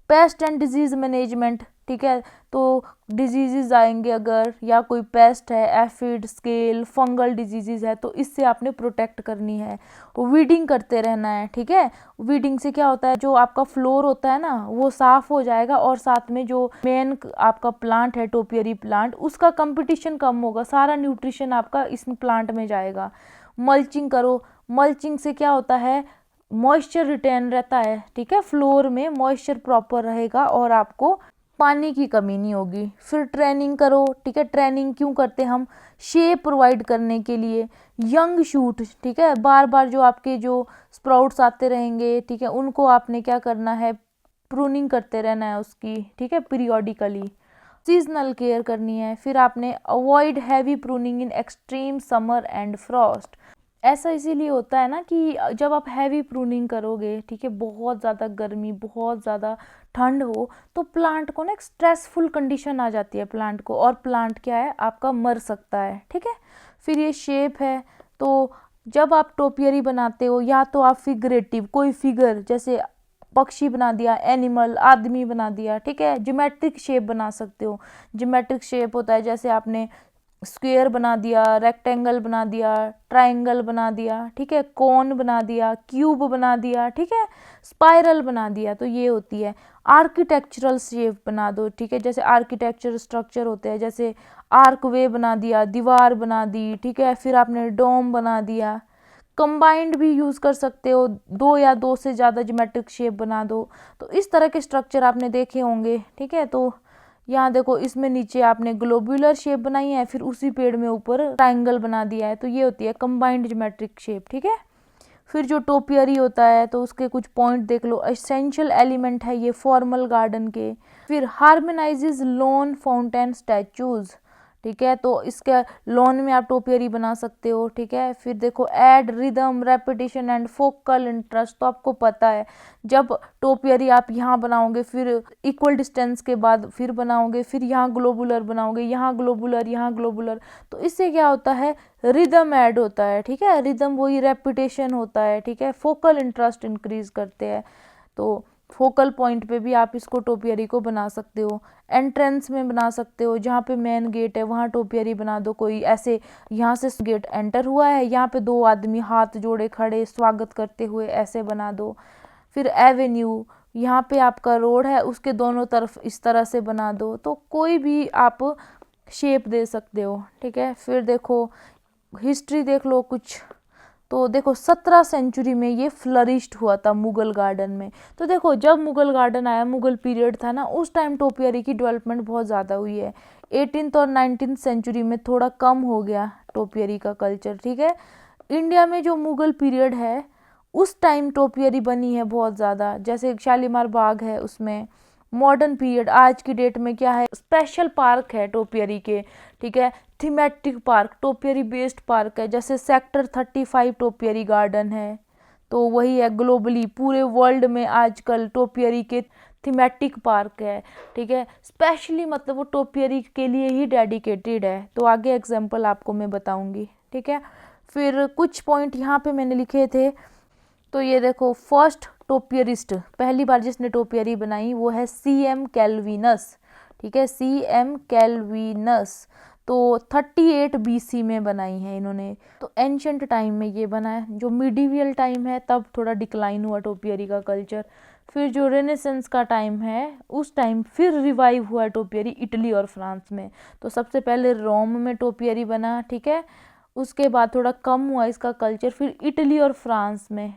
Paste and disease management. ठीक है। तो डिजीजेज आएंगे अगर, या कोई पेस्ट है, एफिड, स्केल, फंगल डिजीजेज है, तो इससे आपने प्रोटेक्ट करनी है। वीडिंग करते रहना है। ठीक है। वीडिंग से क्या होता है, जो आपका फ्लोर होता है ना वो साफ हो जाएगा, और साथ में जो मेन आपका प्लांट है, टोपियरी प्लांट, उसका कंपटीशन कम होगा, सारा न्यूट्रिशन आपका इस प्लांट में जाएगा। मल्चिंग करो। मल्चिंग से क्या होता है, मॉइस्चर रिटेन रहता है। ठीक है। फ्लोर में मॉइस्चर प्रॉपर रहेगा और आपको पानी की कमी नहीं होगी। फिर ट्रेनिंग करो। ठीक है। ट्रेनिंग क्यों करते हैं हम, शेप प्रोवाइड करने के लिए। यंग शूट, ठीक है, बार बार जो आपके जो स्प्राउट्स आते रहेंगे, ठीक है, उनको आपने क्या करना है, प्रूनिंग करते रहना है उसकी। ठीक है। पीरियोडिकली सीजनल केयर करनी है। फिर आपने avoid heavy pruning in extreme summer and Frost. ऐसा इसीलिए होता है ना कि जब आप हैवी प्रूनिंग करोगे, ठीक है, बहुत ज़्यादा गर्मी, बहुत ज़्यादा ठंड हो, तो प्लांट को ना एक स्ट्रेसफुल कंडीशन आ जाती है प्लांट को, और प्लांट क्या है आपका मर सकता है, ठीक है। फिर ये शेप है, तो जब आप टोपियरी बनाते हो या तो आप फिगरेटिव कोई फिगर जैसे पक्षी बना दिया, एनिमल, आदमी बना दिया, ठीक है, ज्योमेट्रिक शेप बना सकते हो। ज्योमेट्रिक शेप होता है जैसे आपने स्क्वायर बना दिया, रेक्टेंगल बना दिया, ट्रायंगल बना दिया, ठीक है, कोन बना दिया, क्यूब बना दिया, ठीक है, स्पाइरल बना दिया, तो ये होती है। आर्किटेक्चरल शेप बना दो, ठीक है, जैसे आर्किटेक्चर स्ट्रक्चर होते हैं, जैसे आर्क वे बना दिया, दीवार बना दी, ठीक है, फिर आपने डोम बना दिया। कंबाइंड भी यूज़ कर सकते हो, दो या दो से ज़्यादा ज्योमेट्रिक शेप बना दो, तो इस तरह के स्ट्रक्चर आपने देखे होंगे, ठीक है। तो यहाँ देखो, इसमें नीचे आपने ग्लोबुलर शेप बनाई है, फिर उसी पेड़ में ऊपर ट्रायंगल बना दिया है, तो ये होती है कंबाइंड ज्योमेट्रिक शेप, ठीक है। फिर जो टोपियरी होता है तो उसके कुछ पॉइंट देख लो। एसेंशियल एलिमेंट है ये फॉर्मल गार्डन के। फिर हार्मोनाइजेज लॉन फाउंटेन स्टैचूज, ठीक है, तो इसके लॉन में आप टोपियरी बना सकते हो, ठीक है। फिर देखो add rhythm, repetition and focal interest, तो आपको पता है जब टोपियरी आप यहाँ बनाओगे, फिर इक्वल डिस्टेंस के बाद फिर बनाओगे, फिर यहाँ ग्लोबुलर बनाओगे, यहाँ ग्लोबुलर, यहाँ ग्लोबुलर, तो इससे क्या होता है, रिदम ऐड होता है, ठीक है। रिदम वही रेपिटेशन होता है, ठीक है। फोकल इंटरेस्ट इंक्रीज करते हैं, तो फोकल पॉइंट पे भी आप इसको टोपियरी को बना सकते हो। एंट्रेंस में बना सकते हो, जहाँ पे मेन गेट है वहाँ टोपियरी बना दो। कोई ऐसे यहाँ से गेट एंटर हुआ है, यहाँ पे दो आदमी हाथ जोड़े खड़े स्वागत करते हुए, ऐसे बना दो। फिर एवेन्यू, यहाँ पे आपका रोड है, उसके दोनों तरफ इस तरह से बना दो, तो कोई भी आप शेप दे सकते हो, ठीक है। फिर देखो हिस्ट्री देख लो कुछ, तो देखो 17 सेंचुरी में ये फ्लरिश्ड हुआ था मुगल गार्डन में। तो देखो जब मुगल गार्डन आया, मुगल पीरियड था ना, उस टाइम टोपियरी की डेवलपमेंट बहुत ज़्यादा हुई है। 18th और 19th सेंचुरी में थोड़ा कम हो गया टोपियरी का कल्चर, ठीक है। इंडिया में जो मुगल पीरियड है उस टाइम टोपियरी बनी है बहुत ज़्यादा, जैसे शालीमार बाग है उसमें। मॉडर्न पीरियड आज की डेट में क्या है, स्पेशल पार्क है टोपियरी के, ठीक है। Thematic park, topiary based park है, जैसे सेक्टर 35 टोपियरी गार्डन है, तो वही है ग्लोबली पूरे वर्ल्ड में आजकल टोपियरी के थीमेटिक पार्क है, ठीक है। स्पेशली मतलब वो टोपियरी के लिए ही डेडिकेटेड है, तो आगे एग्जांपल आपको मैं बताऊंगी, ठीक है। फिर कुछ पॉइंट यहाँ पे मैंने लिखे थे, तो ये देखो फर्स्ट टोपियरिस्ट, पहली बार जिसने टोपियरी बनाई वो है CM कैल्विनस, ठीक है, CM कैल्विनस, तो 38 BC में बनाई है इन्होंने। तो एंशंट टाइम में ये बना है, जो मिडिवियल टाइम है तब थोड़ा डिक्लाइन हुआ टोपियरी का कल्चर। फिर जो रेनेसेंस का टाइम है उस टाइम फिर रिवाइव हुआ टोपियरी इटली और फ्रांस में। तो सबसे पहले रोम में टोपियरी बना, ठीक है, उसके बाद थोड़ा कम हुआ इसका कल्चर, फिर इटली और फ्रांस में,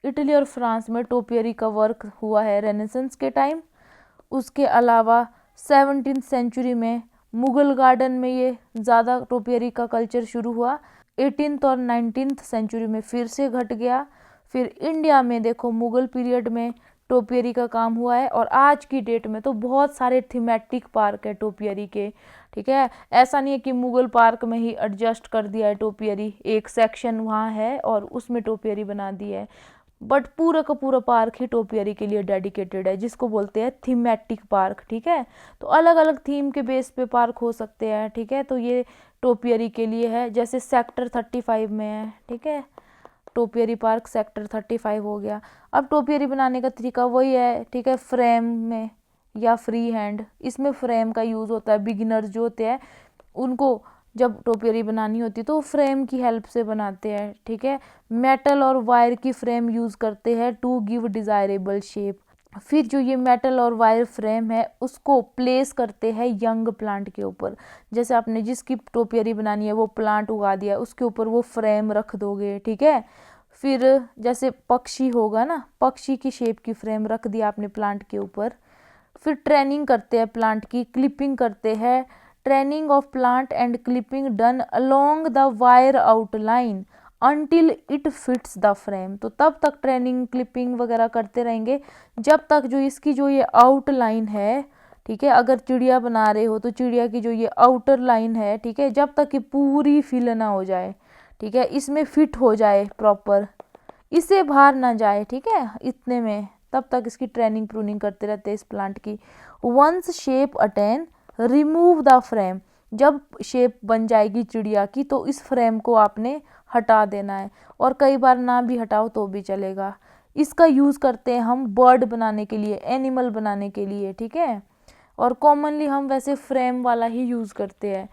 इटली और फ्रांस में टोपियरी का वर्क हुआ है रेनेसेंस के टाइम। उसके अलावा 17th सेंचुरी में मुगल गार्डन में ये ज़्यादा टोपियरी का कल्चर शुरू हुआ। 18th और 19th सेंचुरी में फिर से घट गया। फिर इंडिया में देखो मुगल पीरियड में टोपियरी का काम हुआ है, और आज की डेट में तो बहुत सारे थीमेटिक पार्क है टोपियरी के, ठीक है। ऐसा नहीं है कि मुगल पार्क में ही एडजस्ट कर दिया है टोपियरी, एक सेक्शन वहाँ है और उसमें टोपियरी बना दी है, बट पूरा का पूरा पार्क ही टोपियरी के लिए डेडिकेटेड है, जिसको बोलते हैं थीमेटिक पार्क, ठीक है। तो अलग अलग थीम के बेस पे पार्क हो सकते हैं, ठीक है। तो ये टोपियरी के लिए है, जैसे सेक्टर 35 में है, ठीक है, टोपियरी पार्क सेक्टर 35 हो गया। अब टोपियरी बनाने का तरीका वही है, ठीक है, फ्रेम में या फ्री हैंड, इसमें फ्रेम का यूज़ होता है। बिगिनर्स जो होते हैं उनको जब टोपियरी बनानी होती है तो फ्रेम की हेल्प से बनाते हैं, ठीक है। मेटल और वायर की फ्रेम यूज़ करते हैं टू गिव डिज़ायरेबल शेप। फिर जो ये मेटल और वायर फ्रेम है उसको प्लेस करते हैं यंग प्लांट के ऊपर, जैसे आपने जिसकी टोपियरी बनानी है वो प्लांट उगा दिया, उसके ऊपर वो फ्रेम रख दोगे, ठीक है। फिर जैसे पक्षी होगा ना, पक्षी की शेप की फ्रेम रख दिया आपने प्लांट के ऊपर। फिर ट्रेनिंग करते हैं प्लांट की, क्लिपिंग करते हैं, training of plant and clipping done along the wire outline until it fits the frame. तो तब तक ट्रेनिंग क्लिपिंग वगैरह करते रहेंगे जब तक जो इसकी जो ये आउटलाइन है, ठीक है, अगर चिड़िया बना रहे हो तो चिड़िया की जो ये आउटर लाइन है, ठीक है, जब तक ये पूरी फिल ना हो जाए, ठीक है, इसमें फिट हो जाए प्रॉपर, इससे बाहर ना जाए, ठीक है, इतने में, तब तक इसकी ट्रेनिंग प्रूनिंग करते रहते हैं इस प्लांट की। Once shape attain remove the frame, जब शेप बन जाएगी चिड़िया की तो इस फ्रेम को आपने हटा देना है, और कई बार ना भी हटाओ तो भी चलेगा। इसका यूज़ करते हैं हम बर्ड बनाने के लिए, एनिमल बनाने के लिए, ठीक है, और कॉमनली हम वैसे फ्रेम वाला ही यूज़ करते हैं।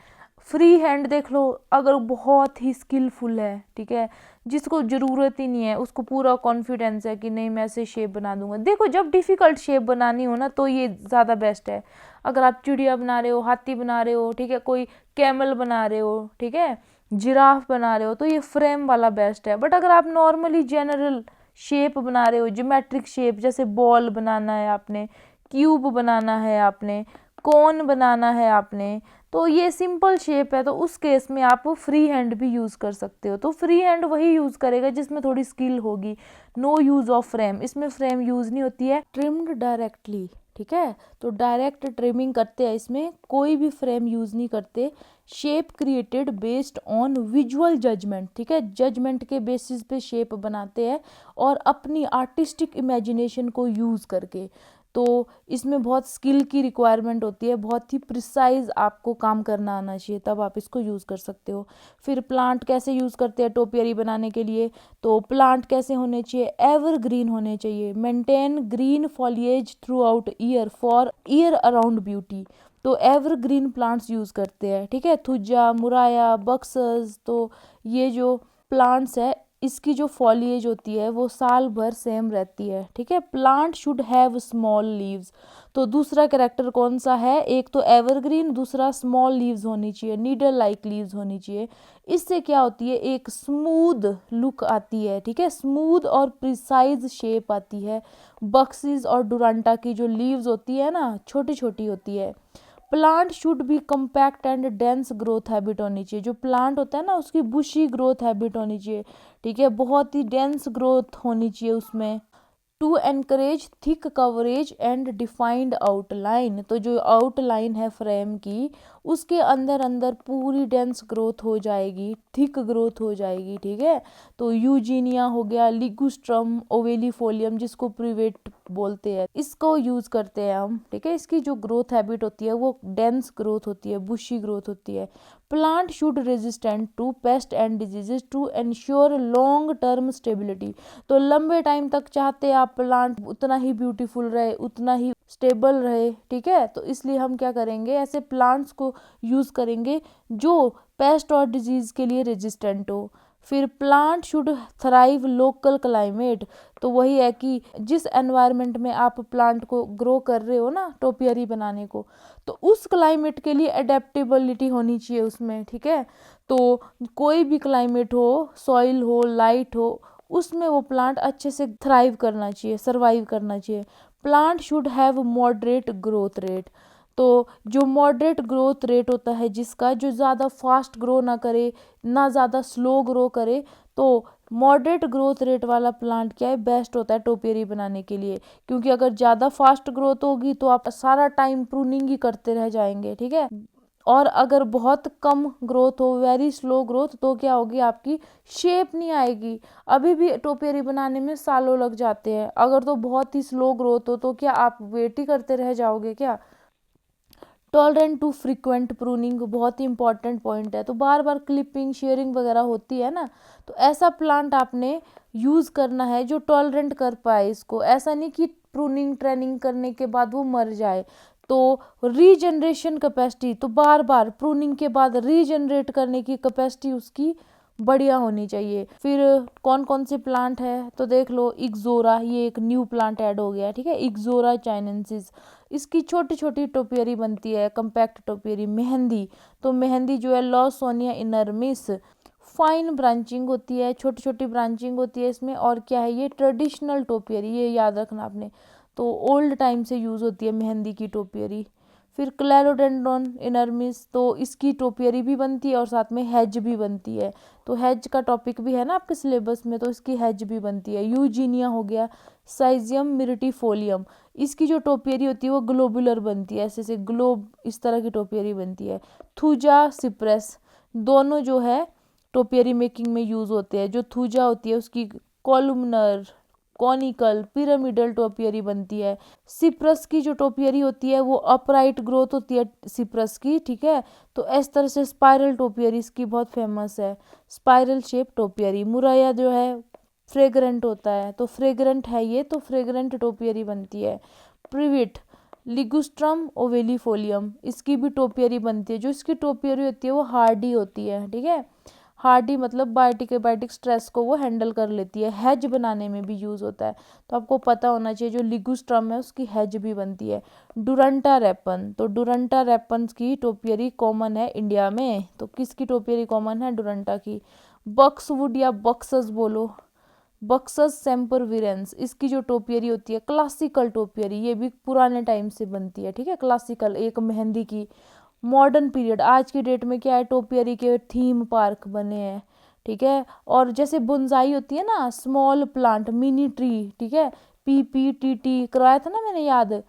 फ्री हैंड देख लो, अगर बहुत ही स्किलफुल है, ठीक है, जिसको ज़रूरत ही नहीं है, उसको पूरा कॉन्फिडेंस है कि नहीं मैं ऐसे शेप बना दूंगा। देखो जब डिफ़िकल्ट शेप बनानी हो ना तो ये ज़्यादा बेस्ट है। अगर आप चिड़िया बना रहे हो, हाथी बना रहे हो, ठीक है, कोई कैमल बना रहे हो, ठीक है, जिराफ बना रहे हो, तो ये फ्रेम वाला बेस्ट है। बट अगर आप नॉर्मली जनरल शेप बना रहे हो, ज्योमेट्रिक शेप, जैसे बॉल बनाना है आपने, क्यूब बनाना है आपने, कोन बनाना है आपने, तो ये सिंपल शेप है, तो उस केस में आप फ्री हैंड भी यूज़ कर सकते हो। तो फ्री हैंड वही यूज़ करेगा जिसमें थोड़ी स्किल होगी। नो यूज़ ऑफ फ्रेम, इसमें फ्रेम यूज़ नहीं होती है। ट्रिम्ड डायरेक्टली, ठीक है, तो डायरेक्ट ट्रिमिंग करते हैं, इसमें कोई भी फ्रेम यूज़ नहीं करते। Shape created based on visual judgement, ठीक है, जजमेंट के बेसिस पे शेप बनाते हैं और अपनी आर्टिस्टिक इमेजिनेशन को यूज़ करके। तो इसमें बहुत स्किल की रिक्वायरमेंट होती है, बहुत ही प्रिसाइज आपको काम करना आना चाहिए, तब आप इसको यूज़ कर सकते हो। फिर प्लांट कैसे यूज़ करते हैं टोपियरी बनाने के लिए, तो प्लांट कैसे होने चाहिए, एवरग्रीन होने चाहिए, maintain green foliage through out year for year around beauty, तो एवरग्रीन प्लांट्स यूज़ करते हैं, ठीक है, थुजा, मुराया, बक्सस, तो ये जो प्लांट्स है इसकी जो फॉलिएज होती है वो साल भर सेम रहती है, ठीक है। Plant should have small leaves, तो दूसरा कैरेक्टर कौन सा है, एक तो एवरग्रीन, दूसरा स्मॉल लीव्स होनी चाहिए, नीडल लाइक लीव्स होनी चाहिए। इससे क्या होती है, एक स्मूथ लुक आती है, ठीक है, स्मूथ और प्रिसाइज शेप आती है। बक्सिस और डुरांटा की जो लीव्स होती है ना, छोटी छोटी होती है। Plant should be compact and dense growth habit होनी चाहिए, जो प्लांट होता है ना उसकी बुशी ग्रोथ हैबिट होनी चाहिए, ठीक है, बहुत ही डेंस ग्रोथ होनी चाहिए उसमें। To encourage thick coverage and defined outline, तो जो आउटलाइन है फ्रेम की उसके अंदर अंदर पूरी डेंस ग्रोथ हो जाएगी, थिक ग्रोथ हो जाएगी, ठीक है। तो यूजीनिया हो गया, लिगुस्ट्रम ओवेलिफोलियम जिसको प्रिवेट बोलते हैं, इसको यूज करते हैं हम, ठीक है। इसकी जो ग्रोथ हैबिट होती है वो डेंस ग्रोथ होती है, बुशी ग्रोथ होती है। Plant should resistant to pest and diseases to ensure long term stability, तो लंबे टाइम तक चाहते आप प्लांट उतना ही ब्यूटीफुल रहे, उतना ही स्टेबल रहे, ठीक है। तो इसलिए हम क्या करेंगे, ऐसे प्लांट्स को यूज करेंगे जो पेस्ट और डिजीज के लिए रेजिस्टेंट हो। फिर प्लांट शुड थराइव लोकल क्लाइमेट, तो वही है कि जिस एनवायरनमेंट में आप प्लांट को ग्रो कर रहे हो ना टोपियरी बनाने को, तो उस क्लाइमेट के लिए अडेप्टेबिलिटी होनी चाहिए उसमें, ठीक है। तो कोई भी क्लाइमेट हो, सॉइल हो, लाइट हो, उसमें वो प्लांट अच्छे से थ्राइव करना चाहिए, सरवाइव करना चाहिए। Plant should have moderate growth rate, तो जो मॉडरेट ग्रोथ रेट होता है जिसका, जो ज़्यादा फास्ट ग्रो ना करे ना ज़्यादा स्लो ग्रो करे, तो मॉडरेट ग्रोथ रेट वाला प्लांट क्या है, बेस्ट होता है टोपियरी बनाने के लिए। क्योंकि अगर ज़्यादा फास्ट ग्रोथ होगी तो आप सारा टाइम प्रूनिंग ही करते रह जाएंगे, ठीक है। और अगर बहुत कम ग्रोथ हो, वेरी स्लो ग्रोथ, तो क्या होगी, आपकी शेप नहीं आएगी। अभी भी टोपियरी बनाने में सालों लग जाते हैं, अगर तो बहुत ही स्लो ग्रोथ हो तो क्या आप वेट ही करते रह जाओगे क्या। टॉलरेंट टू फ्रीक्वेंट प्रूनिंग बहुत ही इंपॉर्टेंट पॉइंट है, तो बार बार क्लिपिंग शेयरिंग वगैरह होती है ना, तो ऐसा प्लांट आपने यूज़ करना है जो टॉलरेंट कर पाए इसको। ऐसा नहीं कि प्रूनिंग ट्रेनिंग करने के बाद वो मर जाए। तो रीजनरेशन कैपेसिटी, तो बार बार प्रूनिंग के बाद रीजनरेट करने की कैपेसिटी उसकी बढ़िया होनी चाहिए। फिर कौन कौन से प्लांट है तो देख लो, इक्सोरा, ये एक न्यू प्लांट ऐड हो गया, ठीक है, इक्सोरा चाइनेंसिस, इसकी छोटी छोटी टोपियरी बनती है, कम्पैक्ट टोपियरी। मेहंदी, तो मेहंदी जो है लॉसोनिया इनर्मिस, फाइन ब्रांचिंग होती है, छोटी छोटी ब्रांचिंग होती है इसमें। और क्या है, ये ट्रेडिशनल टोपियरी, ये याद रखना आपने, तो ओल्ड टाइम से यूज़ होती है मेहंदी की टोपियरी। फिर क्लेरोडेंड्रॉन इनर्मिस, तो इसकी टोपियरी भी बनती है और साथ में हेज भी बनती है, तो हेज का टॉपिक भी है ना आपके सिलेबस में, तो इसकी हेज भी बनती है। यूजीनिया हो गया, साइजियम मिरिटिफोलियम, इसकी जो टोपियरी होती है वो ग्लोबुलर बनती है, ऐसे से ग्लोब, इस तरह की टोपियरी बनती है। थुजा सिप्रेस, दोनों जो है टोपियरी मेकिंग में यूज़ होते हैं। जो थूजा होती है उसकी कॉलमनर, कॉनिकल, पिरामिडल टोपियरी बनती है। सिप्रस की जो टोपियरी होती है वो अपराइट ग्रोथ होती है सिप्रस की, ठीक है। तो इस तरह से स्पाइरल टोपियरी इसकी बहुत फेमस है, स्पाइरल शेप टोपियरी। मुरैया जो है फ्रेग्रेंट होता है, तो फ्रेग्रेंट है ये, तो फ्रेग्रेंट टोपियरी बनती है। प्रिविट, लिगुस्ट्रम ओवेलिफोलियम, इसकी भी टोपियरी बनती है। जो इसकी टोपियरी होती है वो हार्डी होती है, ठीक है। हार्डी मतलब बायोटिक स्ट्रेस को वो हैंडल कर लेती है। हेज बनाने में भी यूज़ होता है, तो आपको पता होना चाहिए जो लिगुस्ट्रम है उसकी हेज भी बनती है। डुरंटा रेपन, तो डुरंटा रेपन की टोपियरी कॉमन है इंडिया में, तो किसकी टोपियरी कॉमन है? डुरंटा की। बक्सवुड या बक्सस बोलो, बक्सस सेम्परविरेंस, इसकी जो टोपियरी होती है क्लासिकल टोपियरी, ये भी पुराने टाइम से बनती है, ठीक है। क्लासिकल एक मेहंदी की। मॉडर्न पीरियड, आज की डेट में क्या है, टोपियरी के थीम पार्क बने हैं, ठीक है। और जैसे बोनसाई होती है ना, स्मॉल प्लांट, मिनी ट्री, ठीक है, PPTT करवाया था ना मैंने, याद,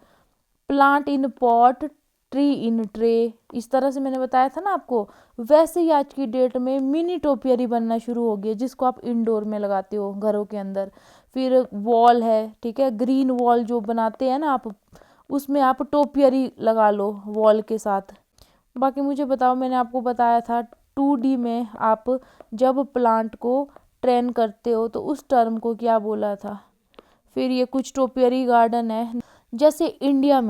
plant in pot, tree in tray, इस तरह से मैंने बताया था ना आपको। वैसे ही आज की डेट में मिनी टोपियरी बनना शुरू हो गई है, जिसको आप इंडोर में लगाते हो घरों के अंदर। फिर वॉल है, ठीक है, ग्रीन वॉल जो बनाते हैं ना आप, उसमें आप टोपियरी लगा लो वॉल के साथ। बाकी मुझे बताओ, मैंने आपको बताया था 2D में आप जब प्लांट को ट्रेन करते हो तो उस टर्म को क्या बोला था। फिर ये कुछ टोपियरी गार्डन है, जैसे इंडिया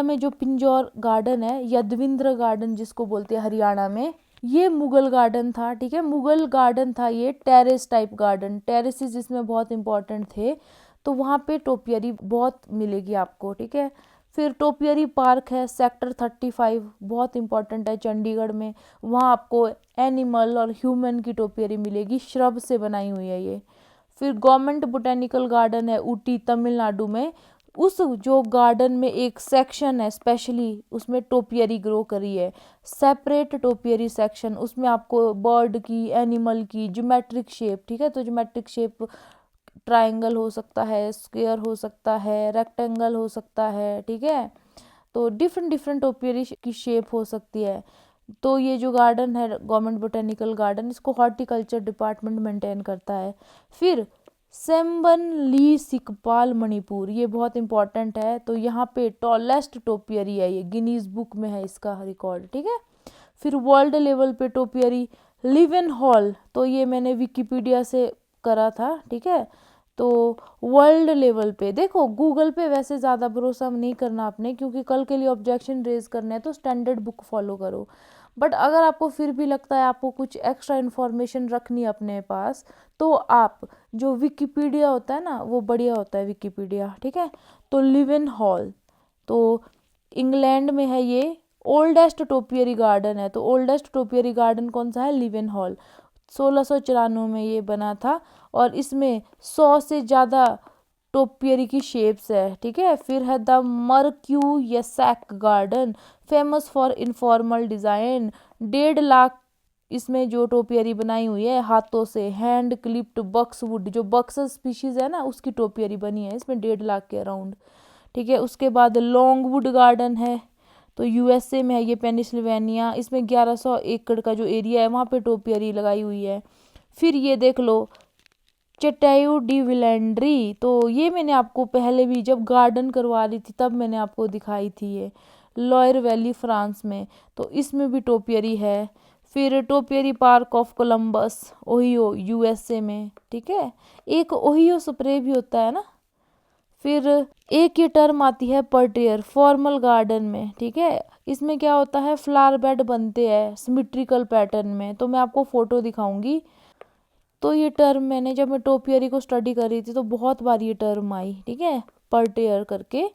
में जो पिंजौर गार्डन है, यदविंद्र गार्डन जिसको बोलते हैं हरियाणा में, ये मुगल गार्डन था, ठीक है। मुगल गार्डन था ये, टेरेस टाइप गार्डन, टेरेसेस इसमें बहुत इंपॉर्टेंट थे, तो वहाँ पे टोपियरी बहुत मिलेगी आपको, ठीक है। फिर टोपियरी पार्क है सेक्टर 35, बहुत इंपॉर्टेंट है चंडीगढ़ में, वहाँ आपको एनिमल और ह्यूमन की टोपियरी मिलेगी, श्रब से बनाई हुई है ये। फिर गवर्नमेंट बोटेनिकल गार्डन है ऊटी तमिलनाडु में, उस जो गार्डन में एक सेक्शन है स्पेशली, उसमें टोपियरी ग्रो करी है, सेपरेट टोपियरी सेक्शन, उसमें आपको बर्ड की, एनिमल की, ज्योमेट्रिक शेप, ठीक है। तो ज्योमेट्रिक शेप ट्रायंगल हो सकता है, स्क्वायर हो सकता है, रेक्टेंगल हो सकता है, ठीक है। तो डिफरेंट डिफरेंट टोपियरी की शेप हो सकती है। तो ये जो गार्डन है गवर्नमेंट बोटेनिकल गार्डन, इसको हॉर्टिकल्चर डिपार्टमेंट मेंटेन करता है। फिर सेम्बन ली सिकपाल मणिपुर, ये बहुत इंपॉर्टेंट है, तो यहाँ पे टॉलेस्ट टोपियरी है, ये गिनीज बुक में है इसका रिकॉर्ड, ठीक है। फिर वर्ल्ड लेवल पे टोपियरी लिवन हॉल, तो ये मैंने विकिपीडिया से करा था, ठीक है। तो वर्ल्ड लेवल पे देखो, गूगल पे वैसे ज़्यादा भरोसा नहीं करना आपने, क्योंकि कल के लिए ऑब्जेक्शन रेज करने हैं तो स्टैंडर्ड बुक फॉलो करो। बट अगर आपको फिर भी लगता है आपको कुछ एक्स्ट्रा इन्फॉर्मेशन रखनी है अपने पास, तो आप जो विकिपीडिया होता है ना, वो बढ़िया होता है विकिपीडिया, ठीक है। तो लिवन हॉल, तो इंग्लैंड में है ये, ओल्डेस्ट टोपियरी गार्डन है, तो ओल्डेस्ट टोपियरी गार्डन कौन सा है? लिवन हॉल। 1694 में ये बना था, और इसमें 100 से ज़्यादा टोपियरी की शेप्स है, ठीक है। फिर है the Marqueyssac garden, famous for informal design, 1.5 lakh इसमें जो टोपियरी बनाई हुई है हाथों से, हैंड क्लिप्ड बक्सवुड, जो बक्स स्पीशीज है ना उसकी टोपियरी बनी है इसमें 1.5 लाख के अराउंड, ठीक है। उसके बाद लॉन्गवुड गार्डन है, तो USA में है ये, पेनिसिल्वेनिया, इसमें 1100 एकड़ का जो एरिया है वहाँ पे टोपियरी लगाई हुई है। फिर ये देख लो चटायू डी विलेंड्री, तो ये मैंने आपको पहले भी जब गार्डन करवा रही थी तब मैंने आपको दिखाई थी, ये लॉयर वैली फ्रांस में, तो इसमें भी टोपियरी है। फिर topiary park of Columbus Ohio USA में, ठीक है। एक ओहियो स्प्रे भी होता है ना। फिर एक ये टर्म आती है पर्टियर, फॉर्मल गार्डन में, ठीक है। इसमें क्या होता है, फ्लावर बेड बनते हैं सिमेट्रिकल पैटर्न में, तो मैं आपको फोटो दिखाऊंगी। तो ये टर्म मैंने जब मैं टोपियरी को स्टडी कर रही थी तो बहुत बार ये टर्म आई, ठीक है, पर्टियर करके।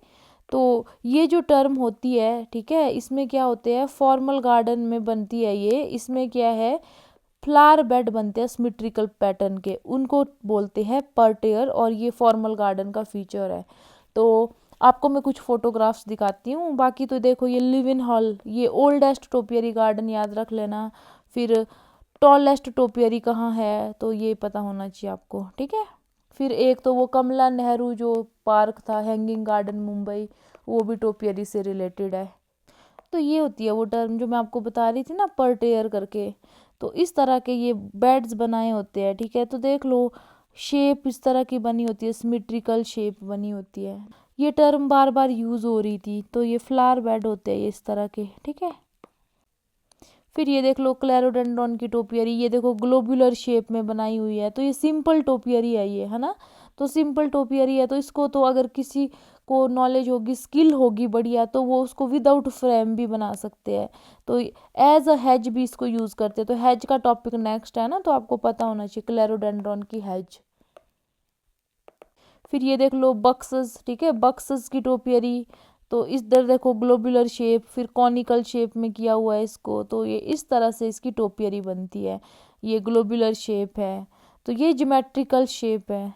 तो ये जो टर्म होती है, ठीक है, इसमें क्या होते हैं, फॉर्मल गार्डन में बनती है ये, इसमें क्या है, फ्लावर बेड बनते हैं सिमेट्रिकल पैटर्न के, उनको बोलते हैं पर्टेयर, और ये फॉर्मल गार्डन का फीचर है। तो आपको मैं कुछ फोटोग्राफ्स दिखाती हूँ। बाकी तो देखो ये लिवन हॉल, ये ओल्डेस्ट टोपियरी गार्डन याद रख लेना। फिर टॉलेस्ट टोपियरी कहाँ है, तो ये पता होना चाहिए आपको, ठीक है। फिर एक तो वो कमला नेहरू जो पार्क था, हैंगिंग गार्डन मुंबई, वो भी टोपियरी से रिलेटेड है। तो ये होती है वो टर्म जो मैं आपको बता रही थी ना, पर्टेयर करके। तो इस तरह के ये बेड्स बनाए होते हैं, ठीक है। तो देख लो शेप इस तरह की बनी होती है, सिमेट्रिकल शेप बनी होती है। ये टर्म बार बार यूज हो रही थी, तो ये फ्लावर बेड होते हैं ये इस तरह के, ठीक है। फिर ये देख लो क्लेरोडेंड्रॉन की टोपियरी, ये देखो ग्लोबुलर शेप में बनाई हुई है। तो ये सिंपल टोपियरी है ये, है ना। तो सिंपल टोपियरी है, तो इसको तो अगर किसी को नॉलेज होगी, स्किल होगी बढ़िया, तो वो उसको विदाउट फ्रेम भी बना सकते हैं। तो एज अ हैज भी इसको यूज करते हैं। तो हैज का टॉपिक नेक्स्ट है ना, तो आपको पता होना चाहिए क्लेरोडेंड्रॉन की हैज। फिर ये देख लो बक्सस, ठीक है, बक्सस की टोपियरी। तो इधर देखो ग्लोबुलर शेप, फिर कॉनिकल शेप में किया हुआ है इसको। तो ये इस तरह से इसकी टोपियरी बनती है। ये ग्लोबुलर शेप है, तो ये ज्योमेट्रिकल शेप है।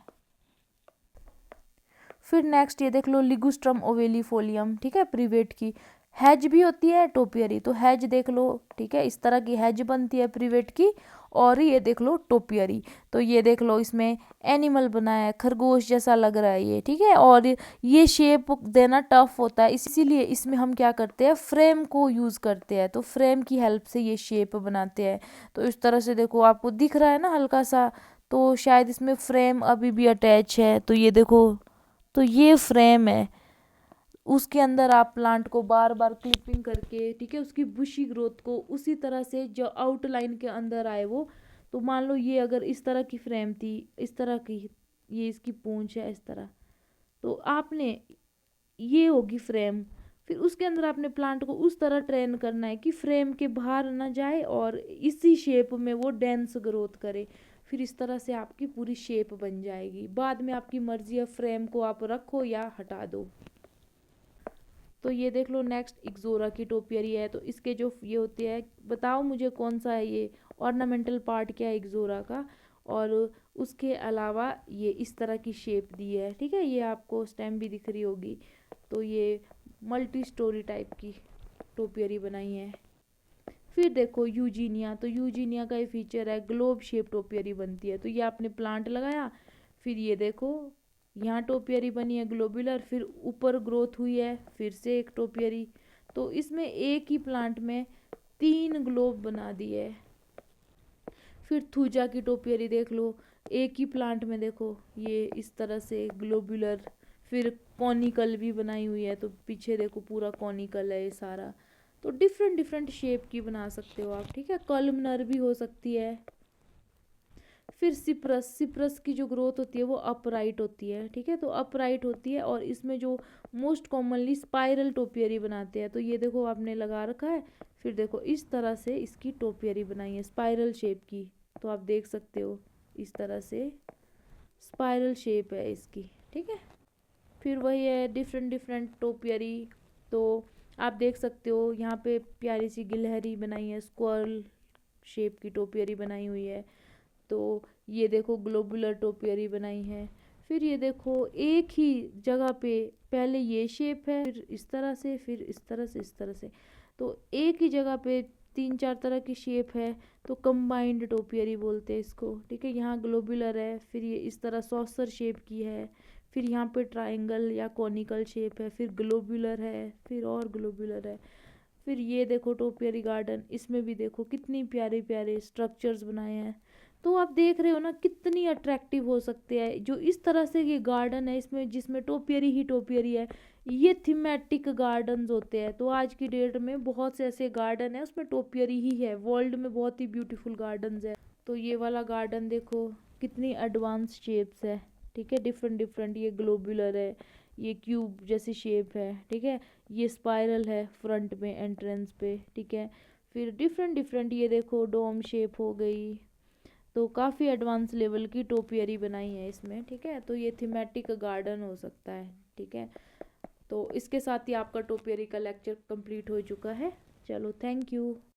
फिर नेक्स्ट ये देख लो लिगुस्ट्रम ओवेलिफोलियम, ठीक है, प्रिवेट की हैज भी होती है टोपियरी। तो हैज देख लो, ठीक है, इस तरह की हैज बनती है प्रिवेट की। और ये देख लो टोपियरी। तो ये देख लो इसमें एनिमल बनाया है, खरगोश जैसा लग रहा है ये, ठीक है। और ये शेप देना टफ होता है, इसीलिए इसमें हम क्या करते हैं, फ्रेम को यूज़ करते हैं। तो फ्रेम की हेल्प से ये शेप बनाते हैं। तो इस तरह से देखो आपको दिख रहा है ना हल्का सा, तो शायद इसमें फ्रेम अभी भी अटैच है। तो ये देखो, तो ये फ्रेम है, उसके अंदर आप प्लांट को बार बार क्लिपिंग करके, ठीक है, उसकी बुशी ग्रोथ को उसी तरह से जो आउटलाइन के अंदर आए वो। तो मान लो ये अगर इस तरह की फ्रेम थी, इस तरह की, ये इसकी पूंछ है इस तरह, तो आपने, ये होगी फ्रेम। फिर उसके अंदर आपने प्लांट को उस तरह ट्रेन करना है कि फ्रेम के बाहर ना जाए और इसी शेप में वो डेंस ग्रोथ करे। फिर इस तरह से आपकी पूरी शेप बन जाएगी। बाद में आपकी मर्जी है, फ्रेम को आप रखो या हटा दो। तो ये देख लो नेक्स्ट इक्ज़ोरा की टोपियरी है। तो इसके जो ये होते हैं, बताओ मुझे कौन सा है ये ऑर्नामेंटल पार्ट क्या है इक्ज़ोरा का। और उसके अलावा ये इस तरह की शेप दी है, ठीक है, ये आपको स्टेम भी दिख रही होगी। तो ये मल्टी स्टोरी टाइप की टोपियरी बनाई है। फिर देखो यूजीनिया, तो यूजीनिया का ये फीचर है, ग्लोब शेप टोपियरी बनती है। तो ये आपने प्लांट लगाया, फिर ये देखो यहाँ टोपियरी बनी है ग्लोबुलर, फिर ऊपर ग्रोथ हुई है, फिर से एक टोपियरी। तो इसमें एक ही प्लांट में 3 ग्लोब बना दिए। फिर थूजा की टोपियरी देख लो, एक ही प्लांट में देखो ये इस तरह से ग्लोबुलर, फिर कॉनिकल भी बनाई हुई है। तो पीछे देखो पूरा कॉनिकल है ये सारा। तो डिफरेंट डिफरेंट शेप की बना सकते हो आप, ठीक है। कॉलमनर भी हो सकती है। फिर सिप्रस, सिप्रस की जो ग्रोथ होती है वो अपराइट होती है, ठीक है। तो अपराइट होती है, और इसमें जो मोस्ट कॉमनली स्पाइरल टोपियरी बनाते हैं। तो ये देखो आपने लगा रखा है, फिर देखो इस तरह से इसकी टोपियरी बनाई है स्पाइरल शेप की। तो आप देख सकते हो इस तरह से स्पाइरल शेप है इसकी, ठीक है। फिर वही है डिफरेंट डिफरेंट टोपियरी। तो आप देख सकते हो यहाँ पे प्यारी सी गिलहरी बनाई है, स्क्वारल शेप की टोपियरी बनाई हुई है। तो ये देखो ग्लोबुलर टोपियरी बनाई है। फिर ये देखो एक ही जगह पे पहले ये शेप है, फिर इस तरह से, फिर इस तरह से, इस तरह से। तो एक ही जगह पे 3-4 तरह की शेप है, तो कंबाइंड टोपियरी बोलते हैं इसको, ठीक है। यहाँ ग्लोबुलर है, फिर ये इस तरह सॉसर शेप की है, फिर यहाँ पे ट्रायंगल या कॉनिकल शेप है, फिर ग्लोबुलर है, फिर और ग्लोबुलर है। फिर ये देखो टोपियरी गार्डन, इसमें भी देखो कितनी प्यारे प्यारे स्ट्रक्चर्स बनाए हैं। तो आप देख रहे हो ना कितनी अट्रैक्टिव हो सकते हैं जो इस तरह से ये गार्डन है, इसमें जिसमें टोपियरी ही टोपियरी है। ये थीमेटिक गार्डन्स होते हैं। तो आज की डेट में बहुत से ऐसे गार्डन है उसमें टोपियरी ही है। वर्ल्ड में बहुत ही ब्यूटीफुल गार्डन्स है। तो ये वाला गार्डन देखो कितनी एडवांस शेप्स है, ठीक है, डिफरेंट डिफरेंट। ये ग्लोबुलर है, ये क्यूब जैसी शेप है, ठीक है। ये स्पाइरल है फ्रंट में एंट्रेंस पे, ठीक है। फिर डिफरेंट डिफरेंट ये देखो डोम शेप हो गई। तो काफ़ी एडवांस लेवल की टोपियरी बनाई है इसमें, ठीक है। तो ये थीमेटिक गार्डन हो सकता है, ठीक है। तो इसके साथ ही आपका टोपियरी का लेक्चर कंप्लीट हो चुका है। चलो थैंक यू।